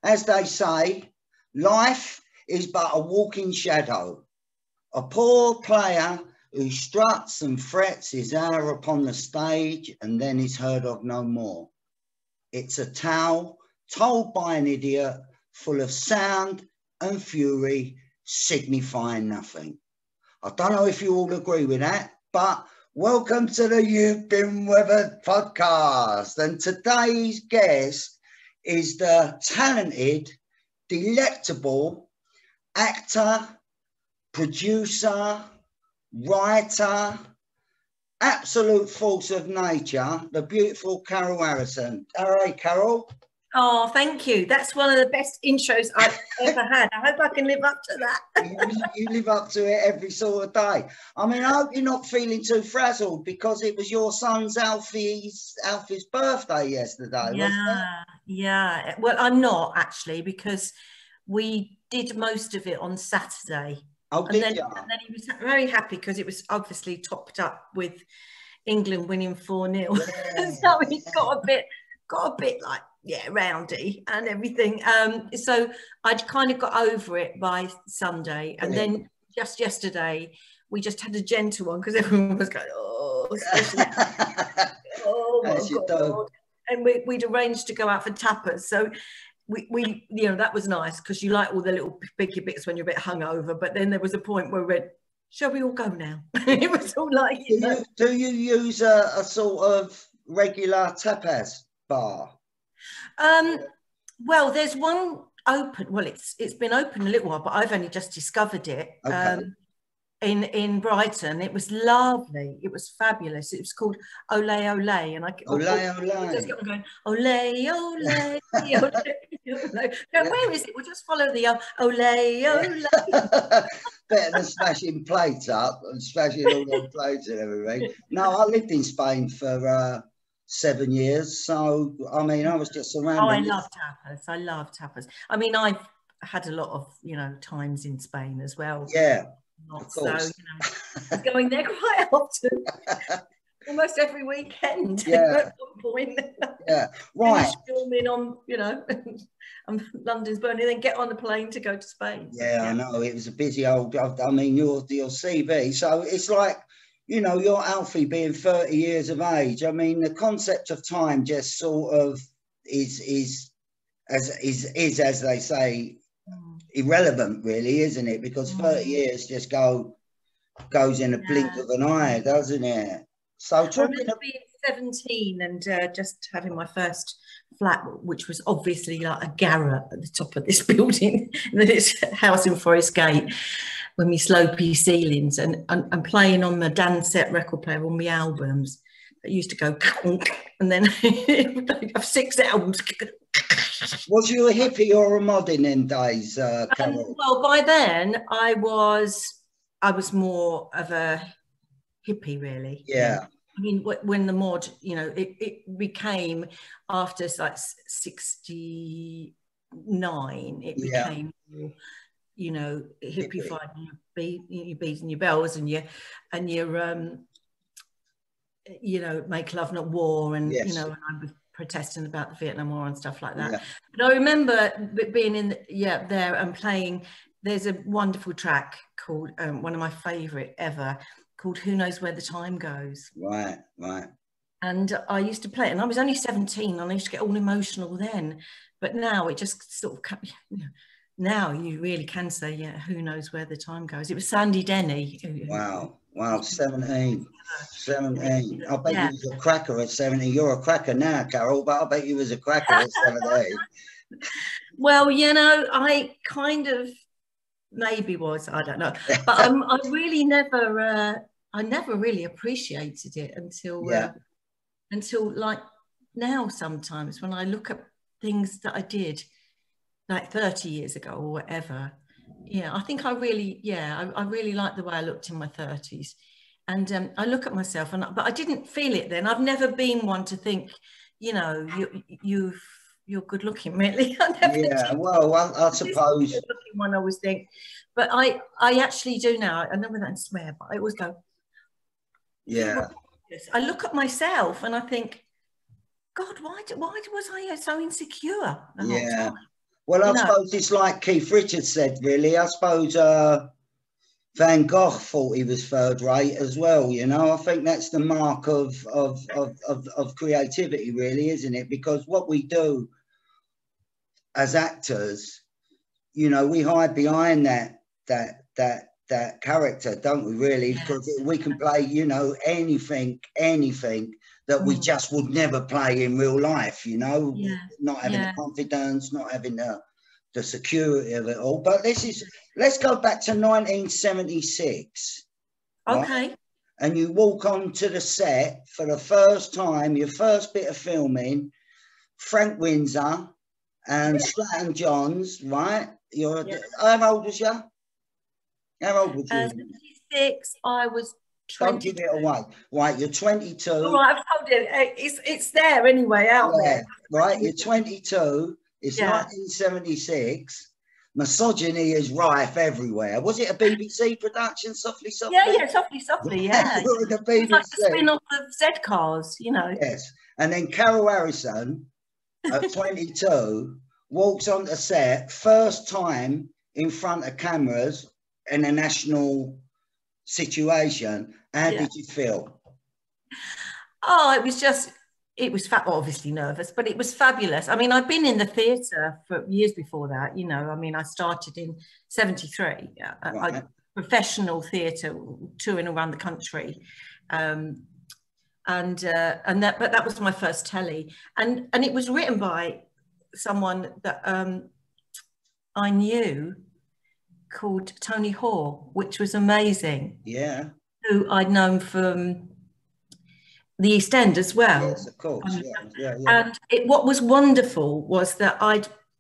As they say, life is but a walking shadow. A poor player who struts and frets his hour upon the stage and then is heard of no more. It's a tale told by an idiot, full of sound and fury, signifying nothing. I don't know if you all agree with that, but welcome to the You've Been Webber'd Podcast. And today's guest is the talented, delectable actor, producer, writer, absolute force of nature, the beautiful Carol Harrison. All right, Carol. Oh, thank you. That's one of the best intros I've ever had. I hope I can live up to that. You live up to it every sort of day. I mean, I hope you're not feeling too frazzled because it was your son's Alfie's birthday yesterday, wasn't it? Yeah. Well, I'm not actually, because we did most of it on Saturday. Oh, and then he was very happy because it was obviously topped up with England winning 4-0. Yeah. So he got a bit like, rowdy and everything. So I'd kind of got over it by Sunday. And then just yesterday, we just had a gentle one because everyone was going, oh, my God. And we'd arranged to go out for tapas. So we that was nice because you like all the little picky bits when you're a bit hungover. But then there was a point where we went, shall we all go now? It was all like, Do you use a sort of regular tapas bar? Well, there's one open. Well, it's been open a little while, but I've only just discovered it. Okay. In Brighton. It was lovely. It was fabulous. It was called Ole Ole, and I just kept on going Ole Ole Ole. Where is it? We'll just follow the Ole Ole. Better than smashing plates up and smashing all the plates and everything. No, I lived in Spain for 7 years, so I mean, I was just surrounded. Oh, I love tapas. I mean, I've had a lot of times in Spain as well. Yeah. Of course. So, going there quite often, almost every weekend. Yeah. At one point. Yeah. Right. Filming on, London's burning, then get on the plane to go to Spain. Yeah, I know. It was a busy old. I mean, your CV. So it's like, your Alfie being 30 years of age. I mean, the concept of time just sort of is as they say, irrelevant, really, isn't it? Because 30 years just goes in a blink of an eye, doesn't it? So I remember being 17 and just having my first flat, which was obviously like a garret at the top of this building, and then it's house in Forest Gate, with me slopey ceilings, and playing on the Dansette record player on my albums that used to go and then have 6 albums. Was you a hippie or a mod in them days, Carol? Well, by then I was more of a hippie, really. Yeah. I mean, when the mod, it became after like 69, it became, hippified, your beads and your bells and your make love not war, and yes. And I was protesting about the Vietnam War and stuff like that. Yeah. But I remember being in there and playing. There's a wonderful track called one of my favourite ever, called "Who Knows Where the Time Goes." Right. And I used to play it, and I was only 17, and I used to get all emotional then. But now it just sort of, now you really can say, who knows where the time goes. It was Sandy Denny. Wow, 17. I bet you was a cracker at 17. You're a cracker now, Carol, but I bet you was a cracker at 17. Well, I kind of maybe was, I don't know. But I really never really appreciated it until like now sometimes when I look at things that I did like 30 years ago or whatever. Yeah, I think I really like the way I looked in my 30s. And I look at myself, but I didn't feel it then. I've never been one to think, you're good looking, really. Well, I suppose. Good looking one, I always think. But I actually do now. I never don't swear, but I always go, yeah. I look at myself and I think, God, why was I so insecure the whole time? Well, I suppose it's like Keith Richards said, really. I suppose Van Gogh thought he was third rate as well, you know. I think that's the mark of creativity, really, isn't it? Because what we do as actors, you know, we hide behind that character, don't we, really? Because we can play, you know, anything that we just would never play in real life, you know, not having the confidence, not having the security of it all. But let's go back to 1976. Okay. Right? And you walk onto the set for the first time, your first bit of filming, Frank Windsor and Stratton Johns, right? How old was you? How old was you? 76, I was 20. Don't give it away. Right, you're 22. All right, I've told you. It's there anyway, out there. Right, you're 22. It's 1976. Misogyny is rife everywhere. Was it a BBC production, Softly Softly? Yeah, Softly Softly, yeah. The BBC. It's like the spin-off of Z-Cars, you know. Yes, and then Carol Harrison, at 22, walks onto set, first time in front of cameras in a national situation. How did you feel? Oh, it was obviously nervous, but it was fabulous. I mean, I'd been in the theatre for years before that, you know. I mean, I started in 73, professional theatre, touring around the country. But that was my first telly. And it was written by someone that I knew called Tony Hoare, which was amazing. Yeah. Who I'd known from the Eastenders as well. Yes, of course. And what was wonderful was that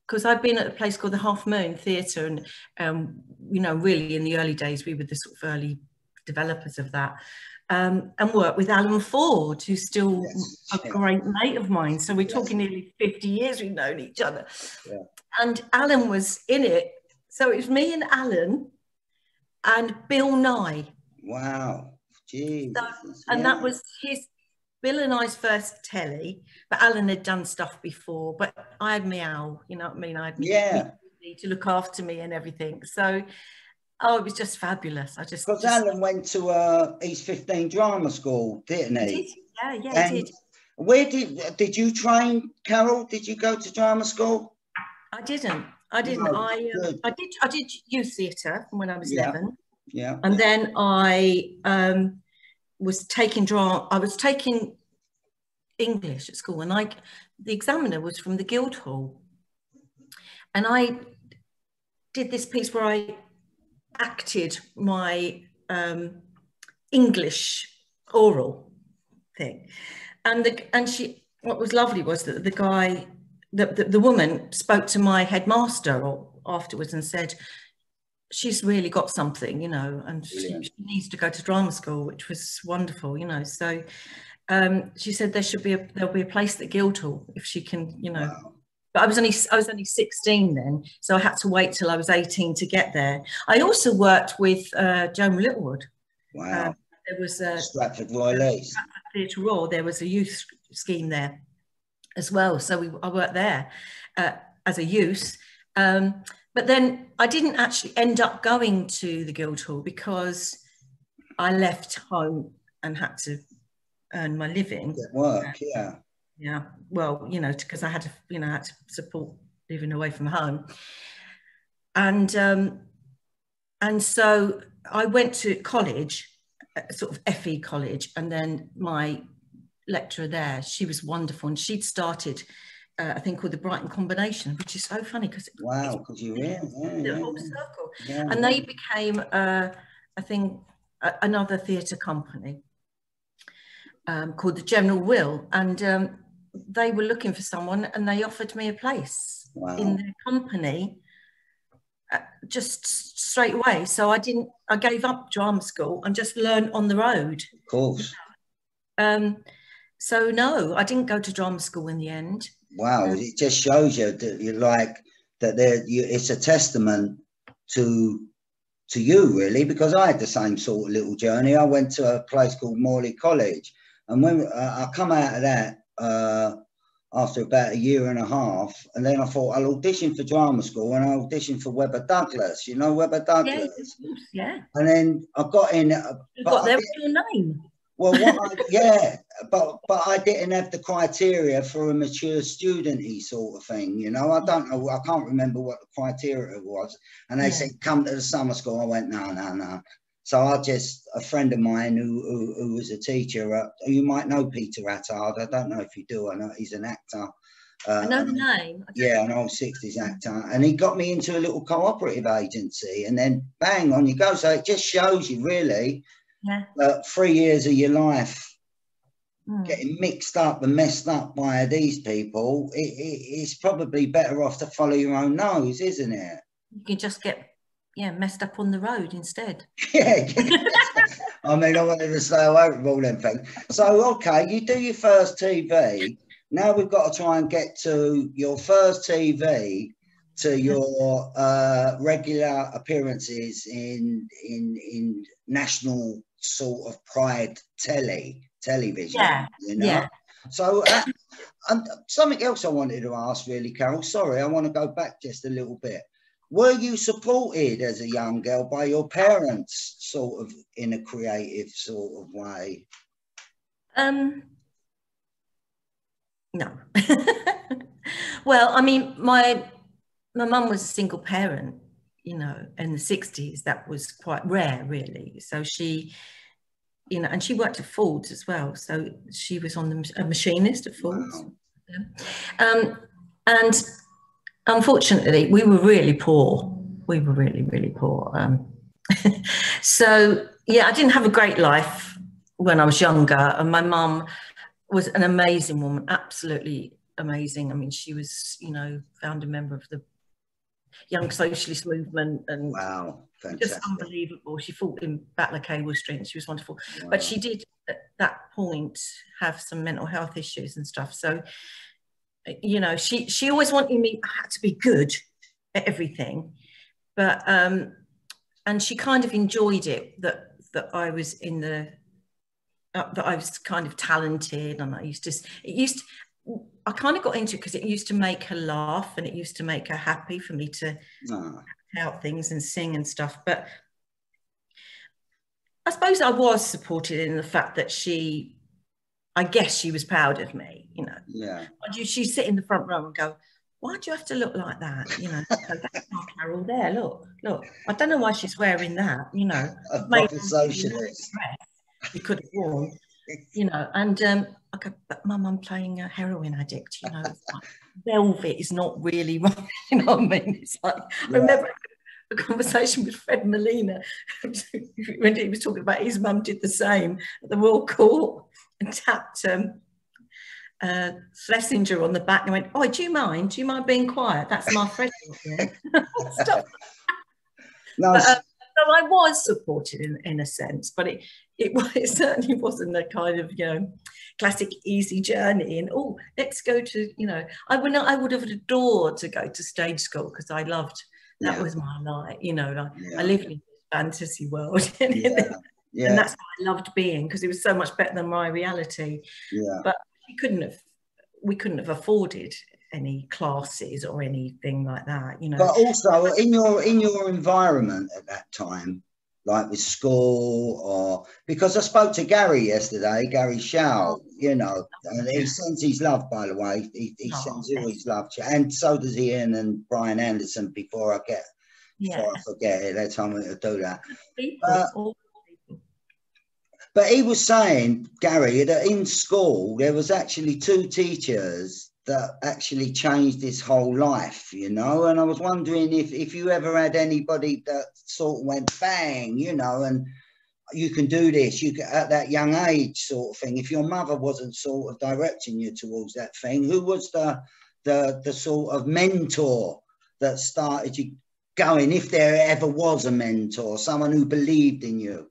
because I'd been at a place called the Half Moon Theatre, and you know, really in the early days, we were the sort of early developers of that, and worked with Alan Ford, who's still a great mate of mine. So we're talking nearly 50 years we've known each other. Yeah. And Alan was in it. So it was me and Alan and Bill Nye. Wow. Jeez. And that was Bill and I's first telly, but Alan had done stuff before, but I had Meow, you know what I mean? I had me to look after me and everything. So, it was just fabulous. Because Alan went to East 15 Drama School, didn't he? Yeah, he did. Where did you train, Carol? Did you go to drama school? I didn't. I did youth theatre when I was 11. Yeah. And then I was taking drama. I was taking English at school, and the examiner was from the Guildhall, and I did this piece where I acted my English oral thing, and what was lovely was that the woman spoke to my headmaster afterwards and said, she's really got something, you know, and she needs to go to drama school, which was wonderful, you know. So she said there'll be a place at Guildhall if she can, you know. Wow. But I was only 16 then, so I had to wait till I was 18 to get there. I also worked with Joan Littlewood. Wow. There was Stratford Royal Theatre Royal. There was a youth scheme there as well, so I worked there as a youth. But then I didn't actually end up going to the Guildhall because I left home and had to earn my living. Get work, Yeah. Well, you know, because I had to support living away from home. And so I went to college, sort of FE college, and then my lecturer there, she was wonderful, and she'd started a thing called the Brighton Combination, which is so funny because because you the whole circle, and they became another theatre company called the General Will, and they were looking for someone, and they offered me a place in their company just straight away. So I gave up drama school and just learned on the road. Of course. So no, I didn't go to drama school in the end. Wow, it just shows you that you like that. It's a testament to you, really, because I had the same sort of little journey. I went to a place called Morley College, and when I come out of that, after about a year and a half. And then I thought I'll audition for drama school, and I auditioned for Webber Douglas. You know Webber Douglas? Yes, of course, yeah. And then I got in. You got their real name. Well, but I didn't have the criteria for a mature student-y sort of thing, you know. I don't know, I can't remember what the criteria was. And they said, come to the summer school. I went, no. So a friend of mine who was a teacher, you might know Peter Attard. I don't know if you do. I know he's an actor. I know the name. Yeah, an old 60s actor. And he got me into a little cooperative agency, and then bang, on you go. So it just shows you, really, 3 years of your life getting mixed up and messed up by these people. It's probably better off to follow your own nose, isn't it? You can just get messed up on the road instead. Yeah. I mean, I wanted to stay away from all them things. So, okay, you do your first TV. Now we've got to try and get to your first TV, to your regular appearances in national sort of pride television. Yeah, you know? Yeah. So, and something else I wanted to ask, really, Carol. Sorry, I want to go back just a little bit. Were you supported as a young girl by your parents, sort of in a creative sort of way? No. Well, I mean, my mum was a single parent, you know, in the 60s. That was quite rare, really. So she, you know, and she worked at Ford's as well. So she was a machinist at Ford's. Wow. And unfortunately, we were really poor. We were really, really poor. So, yeah, I didn't have a great life when I was younger. And my mum was an amazing woman, absolutely amazing. I mean, she was, you know, founder member of the Young Socialist Movement, and wow, fantastic. Just unbelievable. She fought in Battle of Cable Street, and she was wonderful. Wow. But she did, at that point, have some mental health issues and stuff. So, you know, she always wanted me, I had to be good at everything. But, and she kind of enjoyed it, that I was in the, that I was kind of talented, and I kind of got into it because it used to make her laugh, and it used to make her happy for me to act out things and sing and stuff. But I suppose I was supported in the fact that I guess she was proud of me, you know. Yeah. She'd sit in the front row and go, why do you have to look like that? You know, that's my Carol there, look. I don't know why she's wearing that, you know. A proper socialist. You could have worn, you know, and I go, but Mum, I'm playing a heroin addict, you know. It's like, velvet is not really right, you know what I mean? It's like, I remember a conversation with Fred Molina when he was talking about his mum did the same at the Royal Court and tapped Schlesinger on the back and went, oh, do you mind being quiet? That's my friend. Stop. No, but, so I was supported in a sense, but it certainly wasn't a kind of, you know, classic easy journey. And let's go to, you know, I would have adored to go to stage school because I loved that was my life, you know. Like, I lived in a fantasy world, and that's what I loved being, because it was so much better than my reality. Yeah. But we couldn't have afforded any classes or anything like that, you know. But also in your environment at that time, like with school, or because I spoke to Gary yesterday, Gary Shaw, you know, and he sends his love, by the way. He sends all his love, and so does Ian and Brian Anderson. Before I forget it, they told me to do that. But he was saying, Gary, that in school there was actually 2 teachers that actually changed his whole life, you know. And I was wondering if you ever had anybody that sort of went bang, you know, and you can do this, you can, at that young age sort of thing. If your mother wasn't sort of directing you towards that thing, who was the sort of mentor that started you going, if there ever was a mentor, someone who believed in you?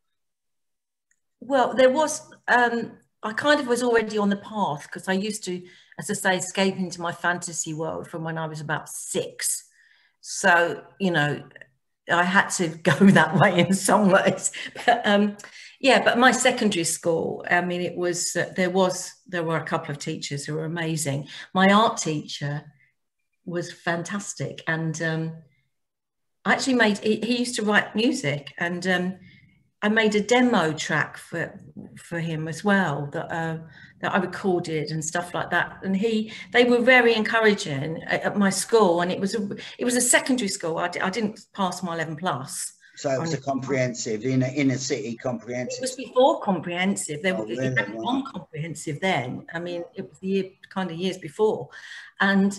Well, there was, I kind of was already on the path, because I used to, as I say, escape into my fantasy world from when I was about 6. So, you know, I had to go that way in some ways. But Yeah, but my secondary school, I mean, it was there were a couple of teachers who were amazing. My art teacher was fantastic, and I actually made. He used to write music, and I made a demo track for him as well that I recorded and stuff like that. And they were very encouraging at my school, and it was a secondary school. I didn't pass my 11 plus. So it was a comprehensive, inner city comprehensive. It was before comprehensive. It Really? was comprehensive then. I mean, it was the kind of years before. And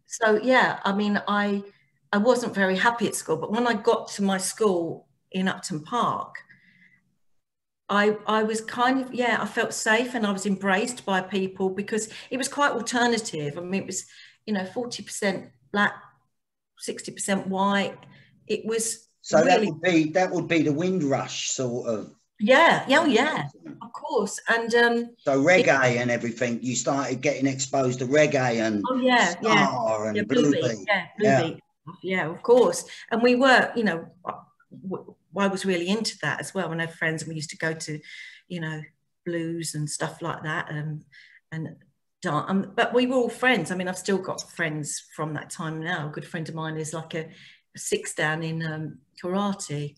so, yeah, I mean, I wasn't very happy at school. But when I got to my school in Upton Park, I was kind of, I felt safe, and I was embraced by people because it was quite alternative. I mean, it was, 40% black, 60% white. It was... So really, that would be the Windrush sort of. Yeah, of course. And so reggae and everything. You started getting exposed to reggae and Star and Bluebeat. Yeah, of course. And we were, I was really into that as well. And I had friends, and we used to go to, blues and stuff like that, and but we were all friends. I mean, I've still got friends from that time now. A good friend of mine is like a six down in karate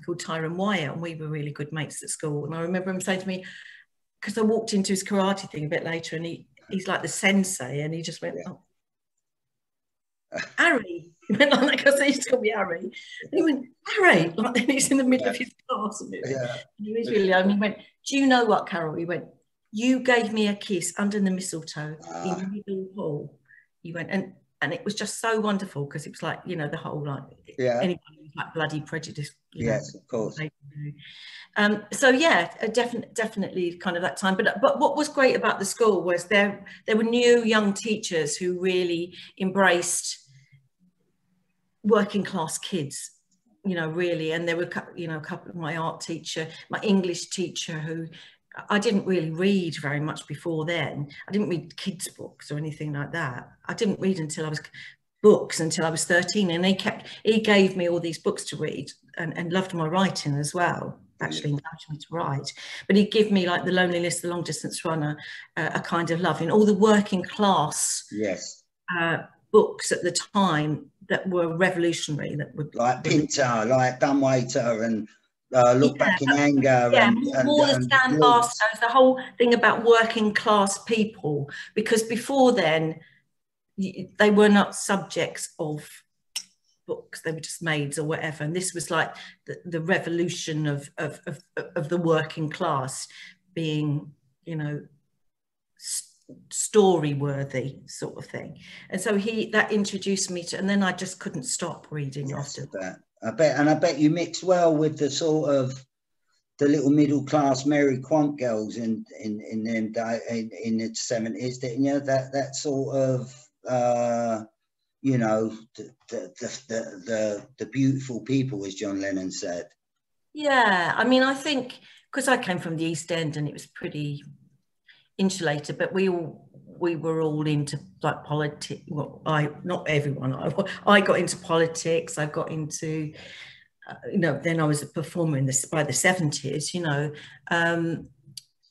called Tyrone Wyatt, and we were really good mates at school. And I remember him saying to me, because I walked into his karate thing a bit later, and he's like the sensei, and he just went, "Oh, Harry." He went like that because he used to call me Harry. And he went, "Harry," like, and he's in the middle of his class, and he was really young. He went, "Do you know what, Carol?" He went, "You gave me a kiss under the mistletoe in Middle Hall." He went, and it was just so wonderful because it was like, the whole, like, anybody who's like bloody prejudice. Yes, of course. So definitely kind of that time. But what was great about the school was there were new young teachers who really embraced working class kids, really. And there were, a couple of my art teacher, my English teacher, who I didn't really read very much before then. I didn't read kids' books or anything like that. I didn't read until I was 13, and he gave me all these books to read, and loved my writing as well. Actually encouraged me to write, but he'd give me like The Loneliness, The Long Distance Runner, A Kind of Love, and all the working class books at the time that were revolutionary, that would like Pinter, like Dumbwaiter, and Look Back in Anger. More the Stan Barstows, the whole thing about working class people, because before then they were not subjects of books, they were just maids or whatever. And this was like the revolution of the working class being, story worthy sort of thing. And so that introduced me to, and then I just couldn't stop reading after that. I bet you mixed well with the sort of the little middle class Mary Quant girls in the 70s, didn't you? That sort of the beautiful people, as John Lennon said. Yeah, I mean, I think because I came from the East End and it was pretty insulated, but we were all into like politics. Well, not everyone. I got into politics. I got into, then I was a performer by the 70s,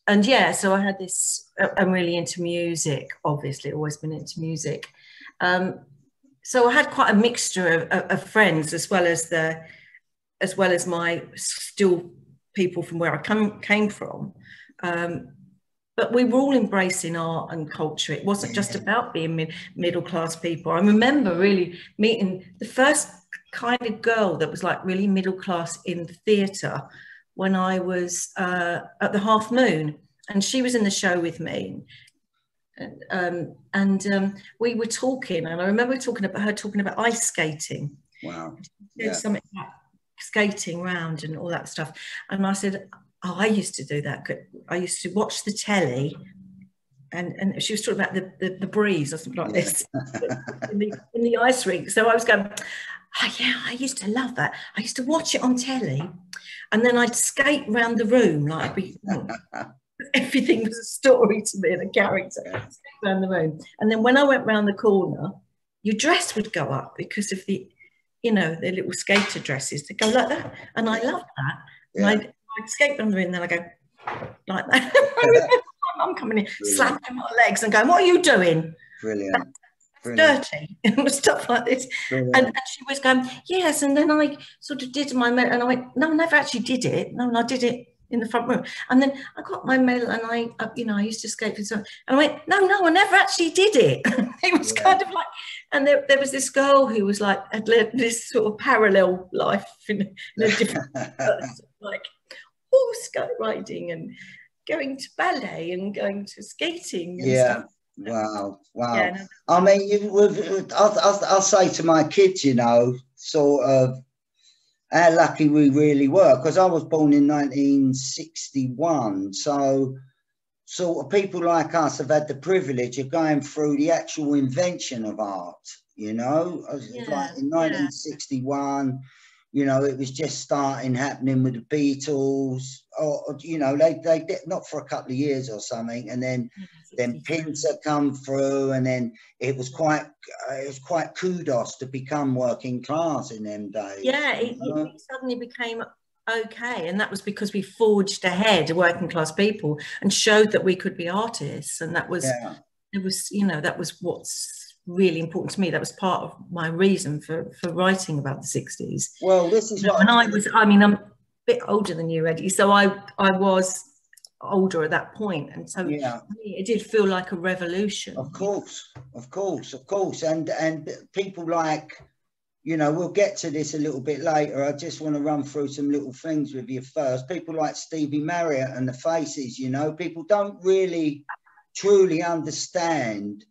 and so I had this. I'm really into music. Obviously, always been into music. So I had quite a mixture of friends, as well as my still people from where I came from. But we were all embracing art and culture. It wasn't just about being middle-class people. I remember really meeting the first kind of girl that was like really middle-class in theatre when I was at the Half Moon, and she was in the show with me. And we were talking, and I remember talking about ice skating. Wow. Something about skating around and all that stuff. And I said, "Oh, I used to do that. I used to watch the telly," and she was talking about the breeze or something like this in the ice rink. So I was going, "Oh yeah, I used to love that. I used to watch it on telly, and then I'd skate around the room like everything was a story to me and a character around the room. And then when I went round the corner, your dress would go up because of the little skater dresses that go like that, and I loved that." Yeah. And I escape under it, and then I go like that. My mum coming in, slapping my legs and going, "What are you doing? Brilliant. Dirty," and stuff like this. And she was going, "Yes." And then I sort of did my medal, and I went, "No, I never actually did it. No, I did it in the front room." And then I got my medal, and I used to skate for something, and I went, "No, I never actually did it." It was kind of like, and there was this girl who was like, had lived this sort of parallel life in a different like skate riding and going to ballet and going to skating and stuff. Wow. Yeah, no. I mean, I'll say to my kids, you know, sort of how lucky we really were, because I was born in 1961. So sort of people like us have had the privilege of going through the actual invention of art, you know. Like in 1961, you know, it was just happening with the Beatles, or you know, they did not for a couple of years or something, and then Pinter come through, and then it was quite kudos to become working class in them days. Yeah, it suddenly became okay, and that was because we forged ahead, working class people, and showed that we could be artists, and that was it was, you know, that was what's really important to me. That was part of my reason for writing about the 60s. Well, this is what I'm a bit older than you, Eddie, so I was older at that point, and so it did feel like a revolution. Of course, and people like, you know, we'll get to this a little bit later. I just want to run through some little things with you first. People like STEVE MARRIOT and the Faces, you know, people don't really truly understand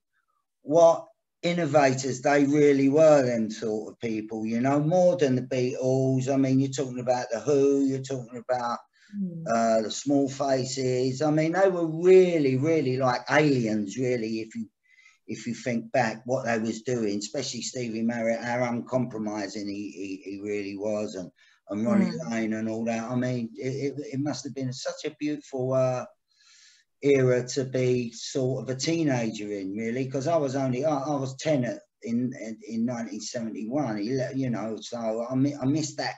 what innovators they really were, them sort of people, you know, more than the Beatles. I mean, you're talking about the Who, you're talking about the Small Faces. I mean, they were really, really like aliens, really, if you think back what they was doing, especially Stevie Marriott, how uncompromising he really was, and Ronnie Lane and all that. I mean, it must have been such a beautiful era to be sort of a teenager in, really, because I was 10 in 1971, you know, so I missed that.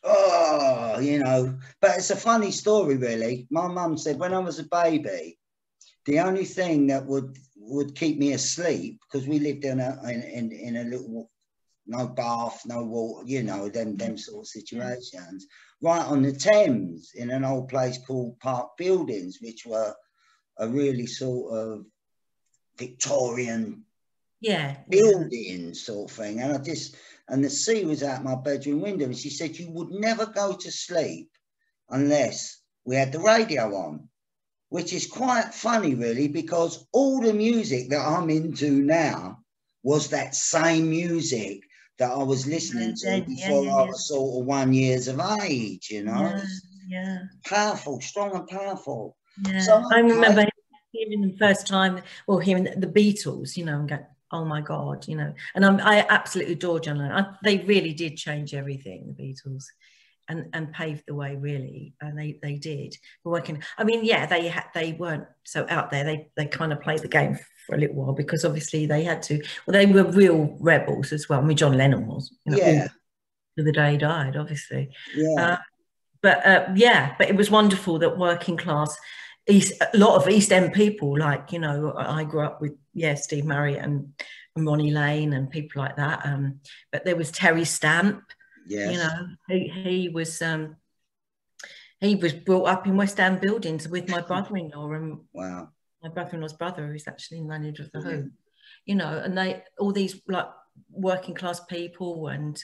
Oh, you know, but it's a funny story, really. My mum said when I was a baby, the only thing that would keep me asleep, because we lived in a little, no bath, no water, you know, them sort of situations, right on the Thames, in an old place called Park Buildings, which were a really sort of Victorian building sort of thing. And the sea was out my bedroom window, and she said you would never go to sleep unless we had the radio on, which is quite funny, really, because all the music that I'm into now was that same music that I was listening to before I was sort of 1 year of age, you know. Powerful, strong and powerful. So I remember hearing them first time, or hearing the Beatles, you know, and going, oh my God, you know. And I absolutely adore John Lennon. They really did change everything, the Beatles, and paved the way, really. And they did. But working, I mean, they weren't so out there. They kind of played the game for a little while, because obviously they had to. Well, they were real rebels as well. I mean, John Lennon was, you know, to the day he died, obviously. But it was wonderful that working class, a lot of East End people, like, you know, I grew up with Steve Marriott and Ronnie Lane and people like that. But there was Terry Stamp. You know, he was brought up in West End buildings with my brother-in-law, and my brother-in-law's brother, who's actually the manager of the Who. You know, and all these like working class people and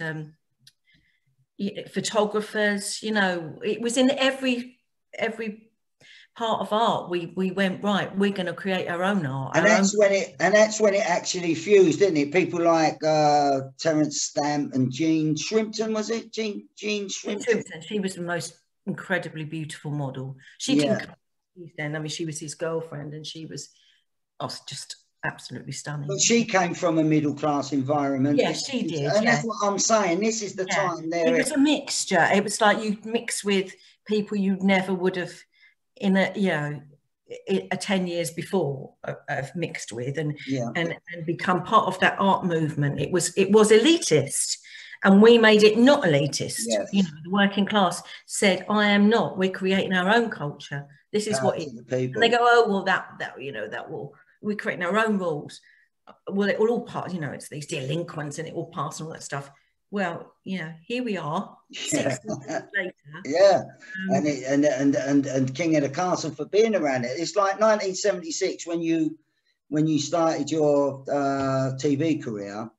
photographers. You know, it was in every part of art. We went, right, we're going to create our own art. And that's when it actually fused, didn't it? People like Terence Stamp and Jean Shrimpton, was it? Jean Shrimpton. She was the most incredibly beautiful model. She didn't come then. I mean, she was his girlfriend, and she was just absolutely stunning. But she came from a middle class environment. Yeah, she did. And that's what I'm saying. This is the time there. It was a mixture. It was like you mix with people you never would have in a 10 years before have mixed with and become part of that art movement. It was elitist, And we made it not elitist. Yes. You know, the working class said, I am not, we're creating our own culture. This is what it is. And they go, oh, well, that you know, that will, we're creating our own rules. Well, it will all pass, you know, it's these delinquents and it will pass and all that stuff. Well, you know, here we are, 6 years later. Yeah, and king of the castle for being around it. It's like 1976 when you started your TV career,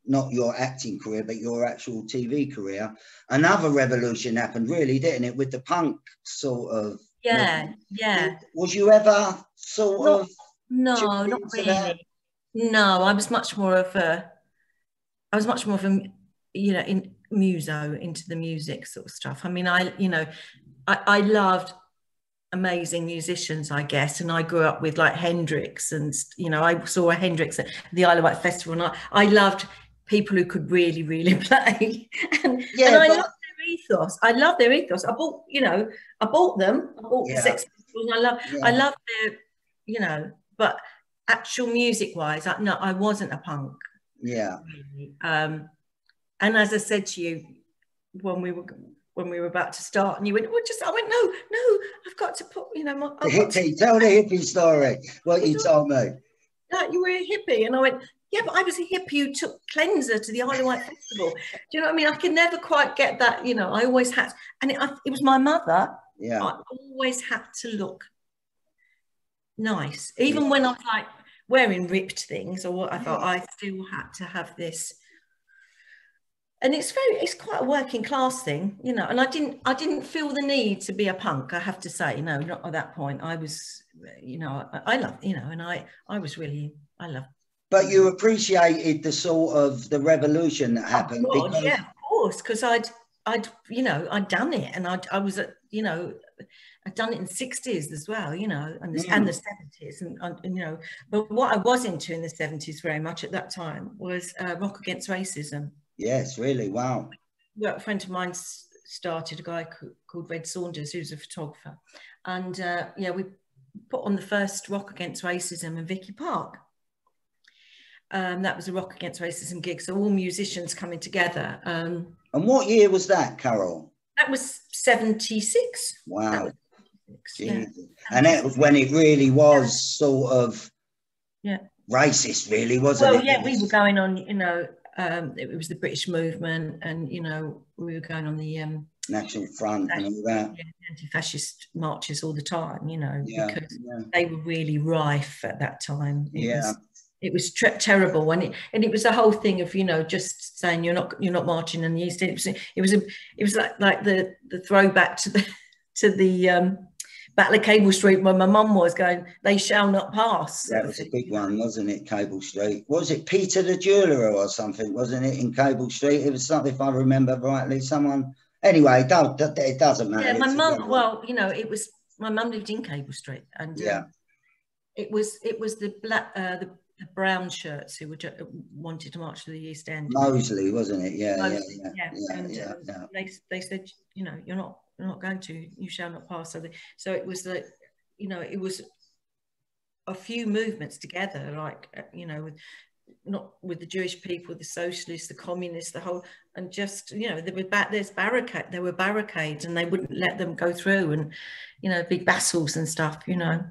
not your acting career, but your actual TV career. Another revolution happened, really, didn't it? With the punk sort of. Yeah, yeah. Was you ever sort of? No, not really. That? No, I was much more of a, you know, in muso, into the music sort of stuff. I mean, I loved amazing musicians, I guess, and I grew up with like Hendrix, and you know, I saw a Hendrix at the Isle of Wight Festival, and I loved people who could really, really play. and I loved their ethos. I love their ethos. I bought them. I bought the Sex Pistols, and I love their, you know, but actual music wise, no, I wasn't a punk. Yeah. Really. And as I said to you when we were about to start, and you went, I went, no, I've got to put, you know, tell the hippie story. What you told me. That you were a hippie, and I went, yeah, but I was a hippie who took cleanser to the Isle of Wight Festival. Do you know what I mean? I could never quite get that, you know. I always had, and it was my mother. Yeah. I always had to look nice, even when I was like wearing ripped things or what I thought. I still had to have this. And it's quite a working class thing, you know, and I didn't feel the need to be a punk, I have to say. No, not at that point. I was, you know, I loved, you know, and I loved. But you appreciated the sort of the revolution that happened. God, because, yeah, of course, because I'd you know, I'd done it, and I was, you know, I'd done it in the 60s as well, you know, and the 70s, and you know, but what I was into in the 70s very much at that time was rock against racism. Yes, really, wow. Well, a friend of mine started, a guy called Red Saunders, who's a photographer, and we put on the first Rock Against Racism in Vicky Park. That was a Rock Against Racism gig, so all musicians coming together. And what year was that, Carol? That was 76. Wow. Was 76, yeah. And that was when it really was sort of racist, really, wasn't it? Well, yeah, we were going on, you know, it was the British movement, and, you know, we were going on the National Front and all that. Yeah, anti-fascist marches all the time, you know, because they were really rife at that time. It was terrible, and it was the whole thing of, you know, just saying you're not marching in the East End. It was like the throwback to the Battle of Cable Street, where my mum was going, they shall not pass. That was a big one, wasn't it? Cable Street. Was it Peter the Jeweller or something? Wasn't it in Cable Street? It was something, if I remember rightly. Someone. Anyway, it doesn't matter. Yeah, my mum. Well, you know, it was my mum lived in Cable Street, and it was the black the brown shirts who wanted to march to the East End. Mosley, wasn't it? Yeah. They said, you know, you're not going to, you shall not pass. So it was the, you know, it was a few movements together, like, you know, with the Jewish people, the socialists, the communists, the whole, and just, you know, there were barricades, and they wouldn't let them go through, and, you know, big battles and stuff, you know.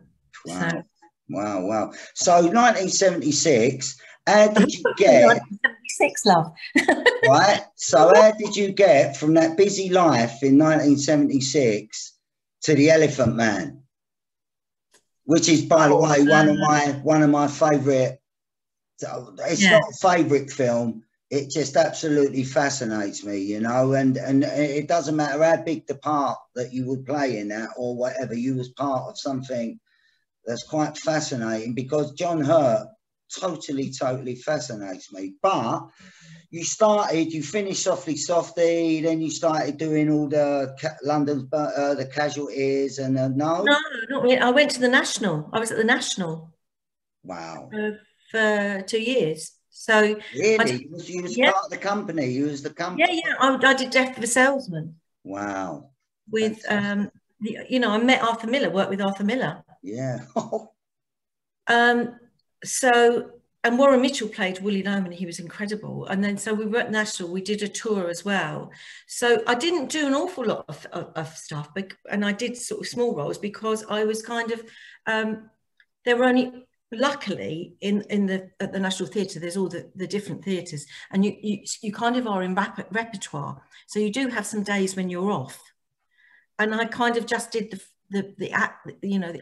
Wow. So, Wow. So 1976, how did you get... 1976, love. Right. So how did you get from that busy life in 1976 to The Elephant Man? Which is, by the way, one of my favourite... It's not a favourite film. It just absolutely fascinates me, you know, and it doesn't matter how big the part that you would play in that or whatever, you was part of something that's quite fascinating, because John Hurt totally fascinates me. But you finished Softly Softy, then you started doing all the London's the Casualties, and no, not really. I went to the National. I was at the National. Wow. For 2 years. So really, you was part of the company. You was the company. Yeah. I did Death of a Salesman. Wow. With you know, I met Arthur Miller. Worked with Arthur Miller. Yeah. So and Warren Mitchell played Willie Loman. He was incredible. And then, so we were at National, we did a tour as well. So I didn't do an awful lot of stuff, but, and I did sort of small roles because I was kind of, there were only, luckily at the National Theatre, there's all the different theatres, and you kind of are in repertoire. So you do have some days when you're off. And I kind of just did the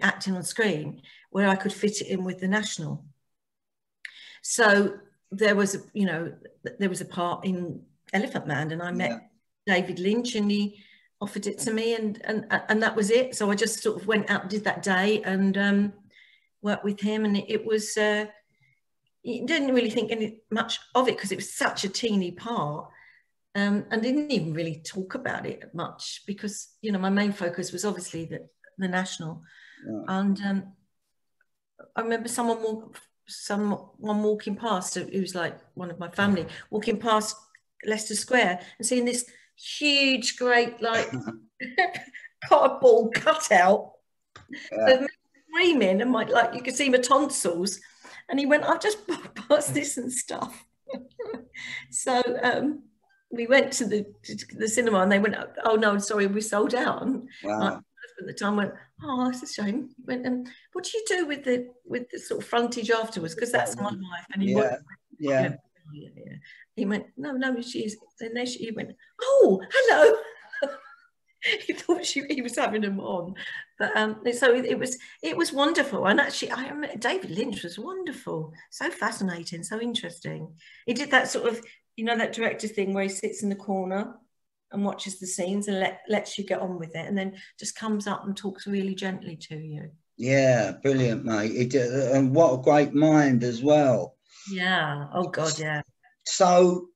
acting on screen where I could fit it in with the National. So there was a part in Elephant Man, and I met David Lynch, and he offered it to me, and that was it. So I just sort of went out and did that day and worked with him, and it was you didn't really think much of it because it was such a teeny part, and didn't even really talk about it much because my main focus was obviously the National. And I remember someone walking past, it was like one of my family walking past Leicester Square and seeing this huge, great, like cardboard cutout of me screaming, and you could see my tonsils, and he went, "I've just passed this and stuff." So we went to the cinema, and they went, "Oh no, sorry, we sold out." And wow. At the time went, "Oh, it's a shame." He went, "And what do you do with the sort of frontage afterwards? Because that's my life." And he went, He went, "No, she's." And then he went, "Oh, hello." He thought he was having them on, but so it was wonderful. And actually, I remember David Lynch was wonderful, so fascinating, so interesting. He did that sort of, that director thing where he sits in the corner and watches the scenes and lets you get on with it, and then just comes up and talks really gently to you. Yeah, brilliant, mate. And what a great mind as well. Yeah. Oh God, yeah. So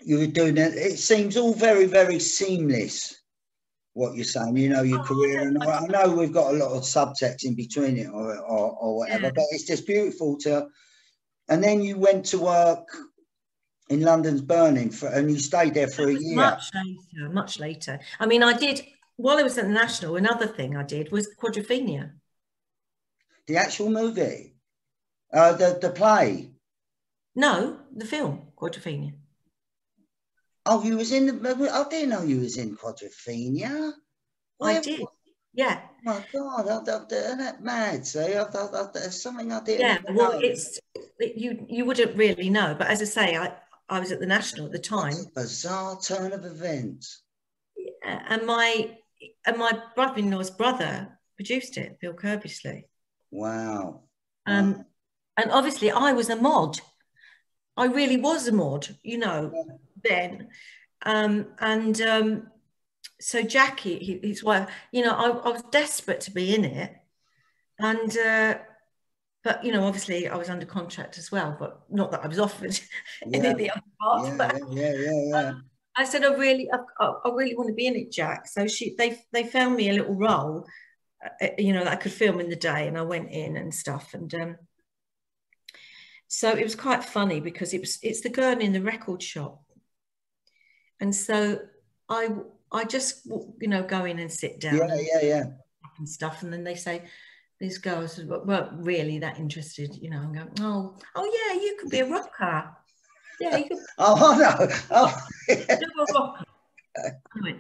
you were doing it. It seems all very, very seamless, what you're saying, your career. And I know we've got a lot of subtext in between it or whatever, but it's just beautiful and then you went to work in London's Burning and you stayed there for a year. Much later. I mean, I did, while I was at the National, another thing I did was Quadrophenia. The actual movie? The play? No, the film, Quadrophenia. Oh, you was in I didn't know you was in Quadrophenia. I did, yeah. Oh my God, isn't that mad? See, there's something I didn't know. Well, you wouldn't really know, but as I say, I was at the National at the time. That's a bizarre turn of events. Yeah, and my brother-in-law's brother produced it, Bill Kirbysley. Wow. And obviously I was a mod. I really was a mod, then. So Jackie, his wife, I was desperate to be in it. And but obviously I was under contract as well, but not that I was offered any of the other parts. Yeah. I said, I really want to be in it, Jack. So they found me a little role, that I could film in the day, and I went in and stuff. And so it was quite funny because it's the girl in the record shop, and so I just go in and sit down. And stuff, and then they say, these girls weren't really that interested, and go, oh yeah, you could be a rocker. Yeah, you could. Oh no! Oh, yeah. A rocker. I went,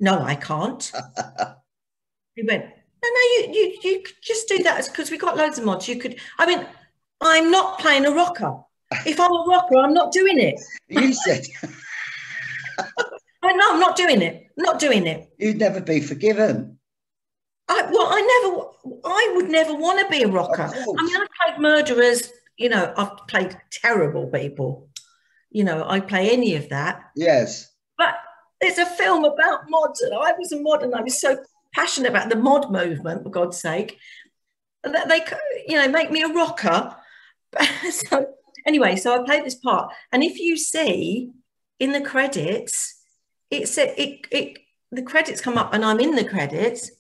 no, I can't. He went, no, you could just do that because we got loads of mods. You could. I mean, I'm not playing a rocker. If I'm a rocker, I'm not doing it. You said. No, I'm not doing it. Not doing it. You'd never be forgiven. I would never want to be a rocker. I mean, I played murderers. I've played terrible people. I play any of that. Yes. But there's a film about mods, and I was a mod, and I was so passionate about the mod movement, for God's sake, that they, make me a rocker. So anyway, so I played this part, and if you see in the credits, it said the credits come up, and I'm in the credits,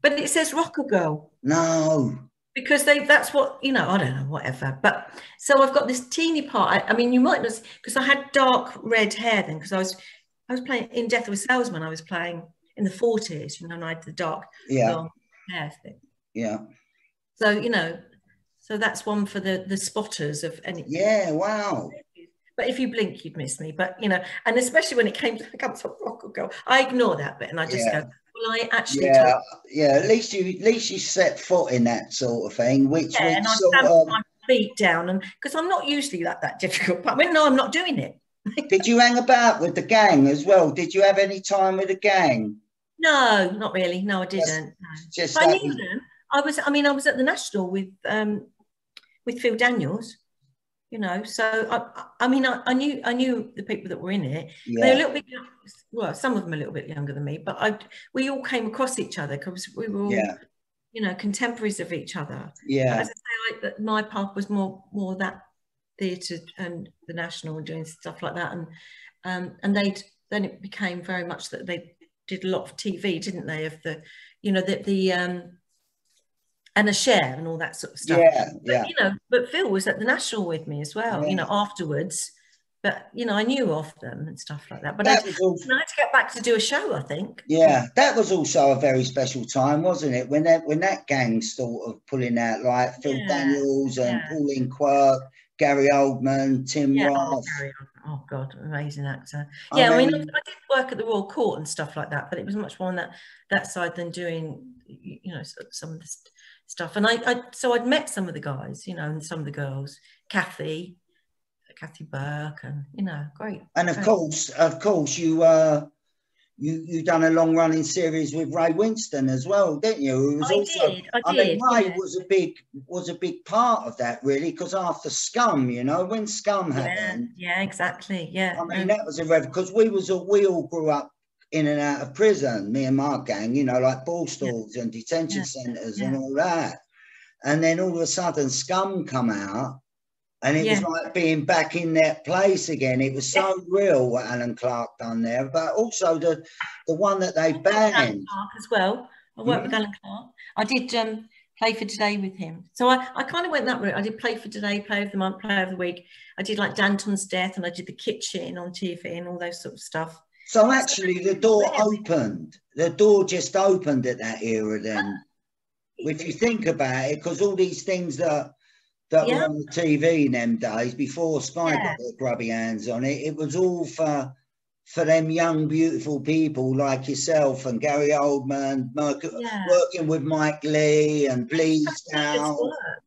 but it says rocker girl. No. Because that's what, I don't know, whatever. But so I've got this teeny part. I mean, you might not, because I had dark red hair then, because I was playing in Death of a Salesman. I was playing in the 40s, and I had the dark long hair thing. Yeah. So, So that's one for the spotters of any. Yeah, wow. But if you blink, you'd miss me. But, you know, and especially when it comes to rock or girl, I ignore that bit and I just go, well, I actually talk. Yeah, at least you set foot in that sort of thing, which and I stamp my feet down, and because I'm not usually that difficult. But I mean, no, I'm not doing it. Did you hang about with the gang as well? Did you have any time with the gang? No, not really. No, I didn't. Just I knew them. I was at the National with Phil Daniels. You know, so I mean, I knew the people that were in it. Yeah. They're a little bit, well, some of them a little bit younger than me, but we all came across each other because we were all, you know, contemporaries of each other. Yeah. But as I say, my path was more that theatre and the National and doing stuff like that, and then it became very much that they did a lot of TV, didn't they? Of the, you know, the and a share and all that sort of stuff. Yeah. You know, but Phil was at the National with me as well, you know, afterwards. But, you know, I knew of them and stuff like that. But I had to get back to do a show, I think. Yeah, that was also a very special time, wasn't it? When that gang sort of pulling out, like Phil Daniels and Pauline Quirk, Gary Oldman, Tim Roth. Oh, God, amazing actor. Yeah, I mean, I did work at the Royal Court and stuff like that, but it was much more on that side than doing, you know, some of the stuff. And so I'd met some of the guys, you know, and some of the girls, Kathy Burke, and, you know, great. And of course, you done a long running series with Ray Winston as well, didn't you? I did. Ray was a big part of that, really, because after Scum, you know, when Scum happened. Yeah, exactly. Yeah. I mean, that was because we all grew up in and out of prison, me and my gang, you know, like ball stalls and detention centres and all that. And then all of a sudden Scum come out, and it was like being back in that place again. It was so real what Alan Clark done there, but also the one that they banned. Alan Clark as well. I worked with Alan Clark. I did Play for Today with him. So I kind of went that route. I did Play for Today, Play of the Month, Play of the Week. I did like Danton's Death, and I did The Kitchen on TV and all those sort of stuff. So actually the door opened. The door just opened at that era then. If you think about it, because all these things that were on the TV in them days, before Sky got their grubby hands on it, it was all for them young, beautiful people like yourself and Gary Oldman, working with Mike Lee and Bleasdale.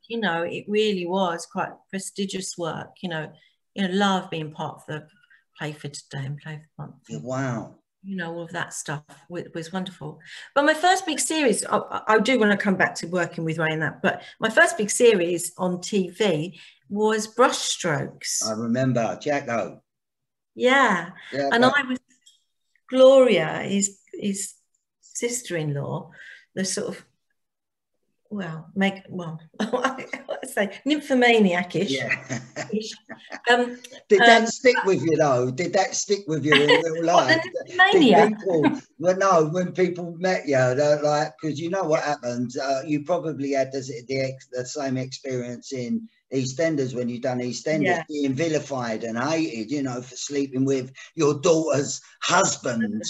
You know, it really was quite prestigious work. You know, love being part of the Play for Today and Play for the Month. Wow. You know, all of that stuff was wonderful. But my first big series, I do want to come back to working with Ray and that, but my first big series on TV was Brushstrokes. I remember, Jacko. Yeah. And I was Gloria, his sister-in-law, the sort of, I say nymphomaniac-ish. Yeah. Did that stick with you though? Did that stick with you in real life? When people met you, they're like, because you know what happens. You probably had the same experience in EastEnders when you done EastEnders, being vilified and hated, you know, for sleeping with your daughter's husband.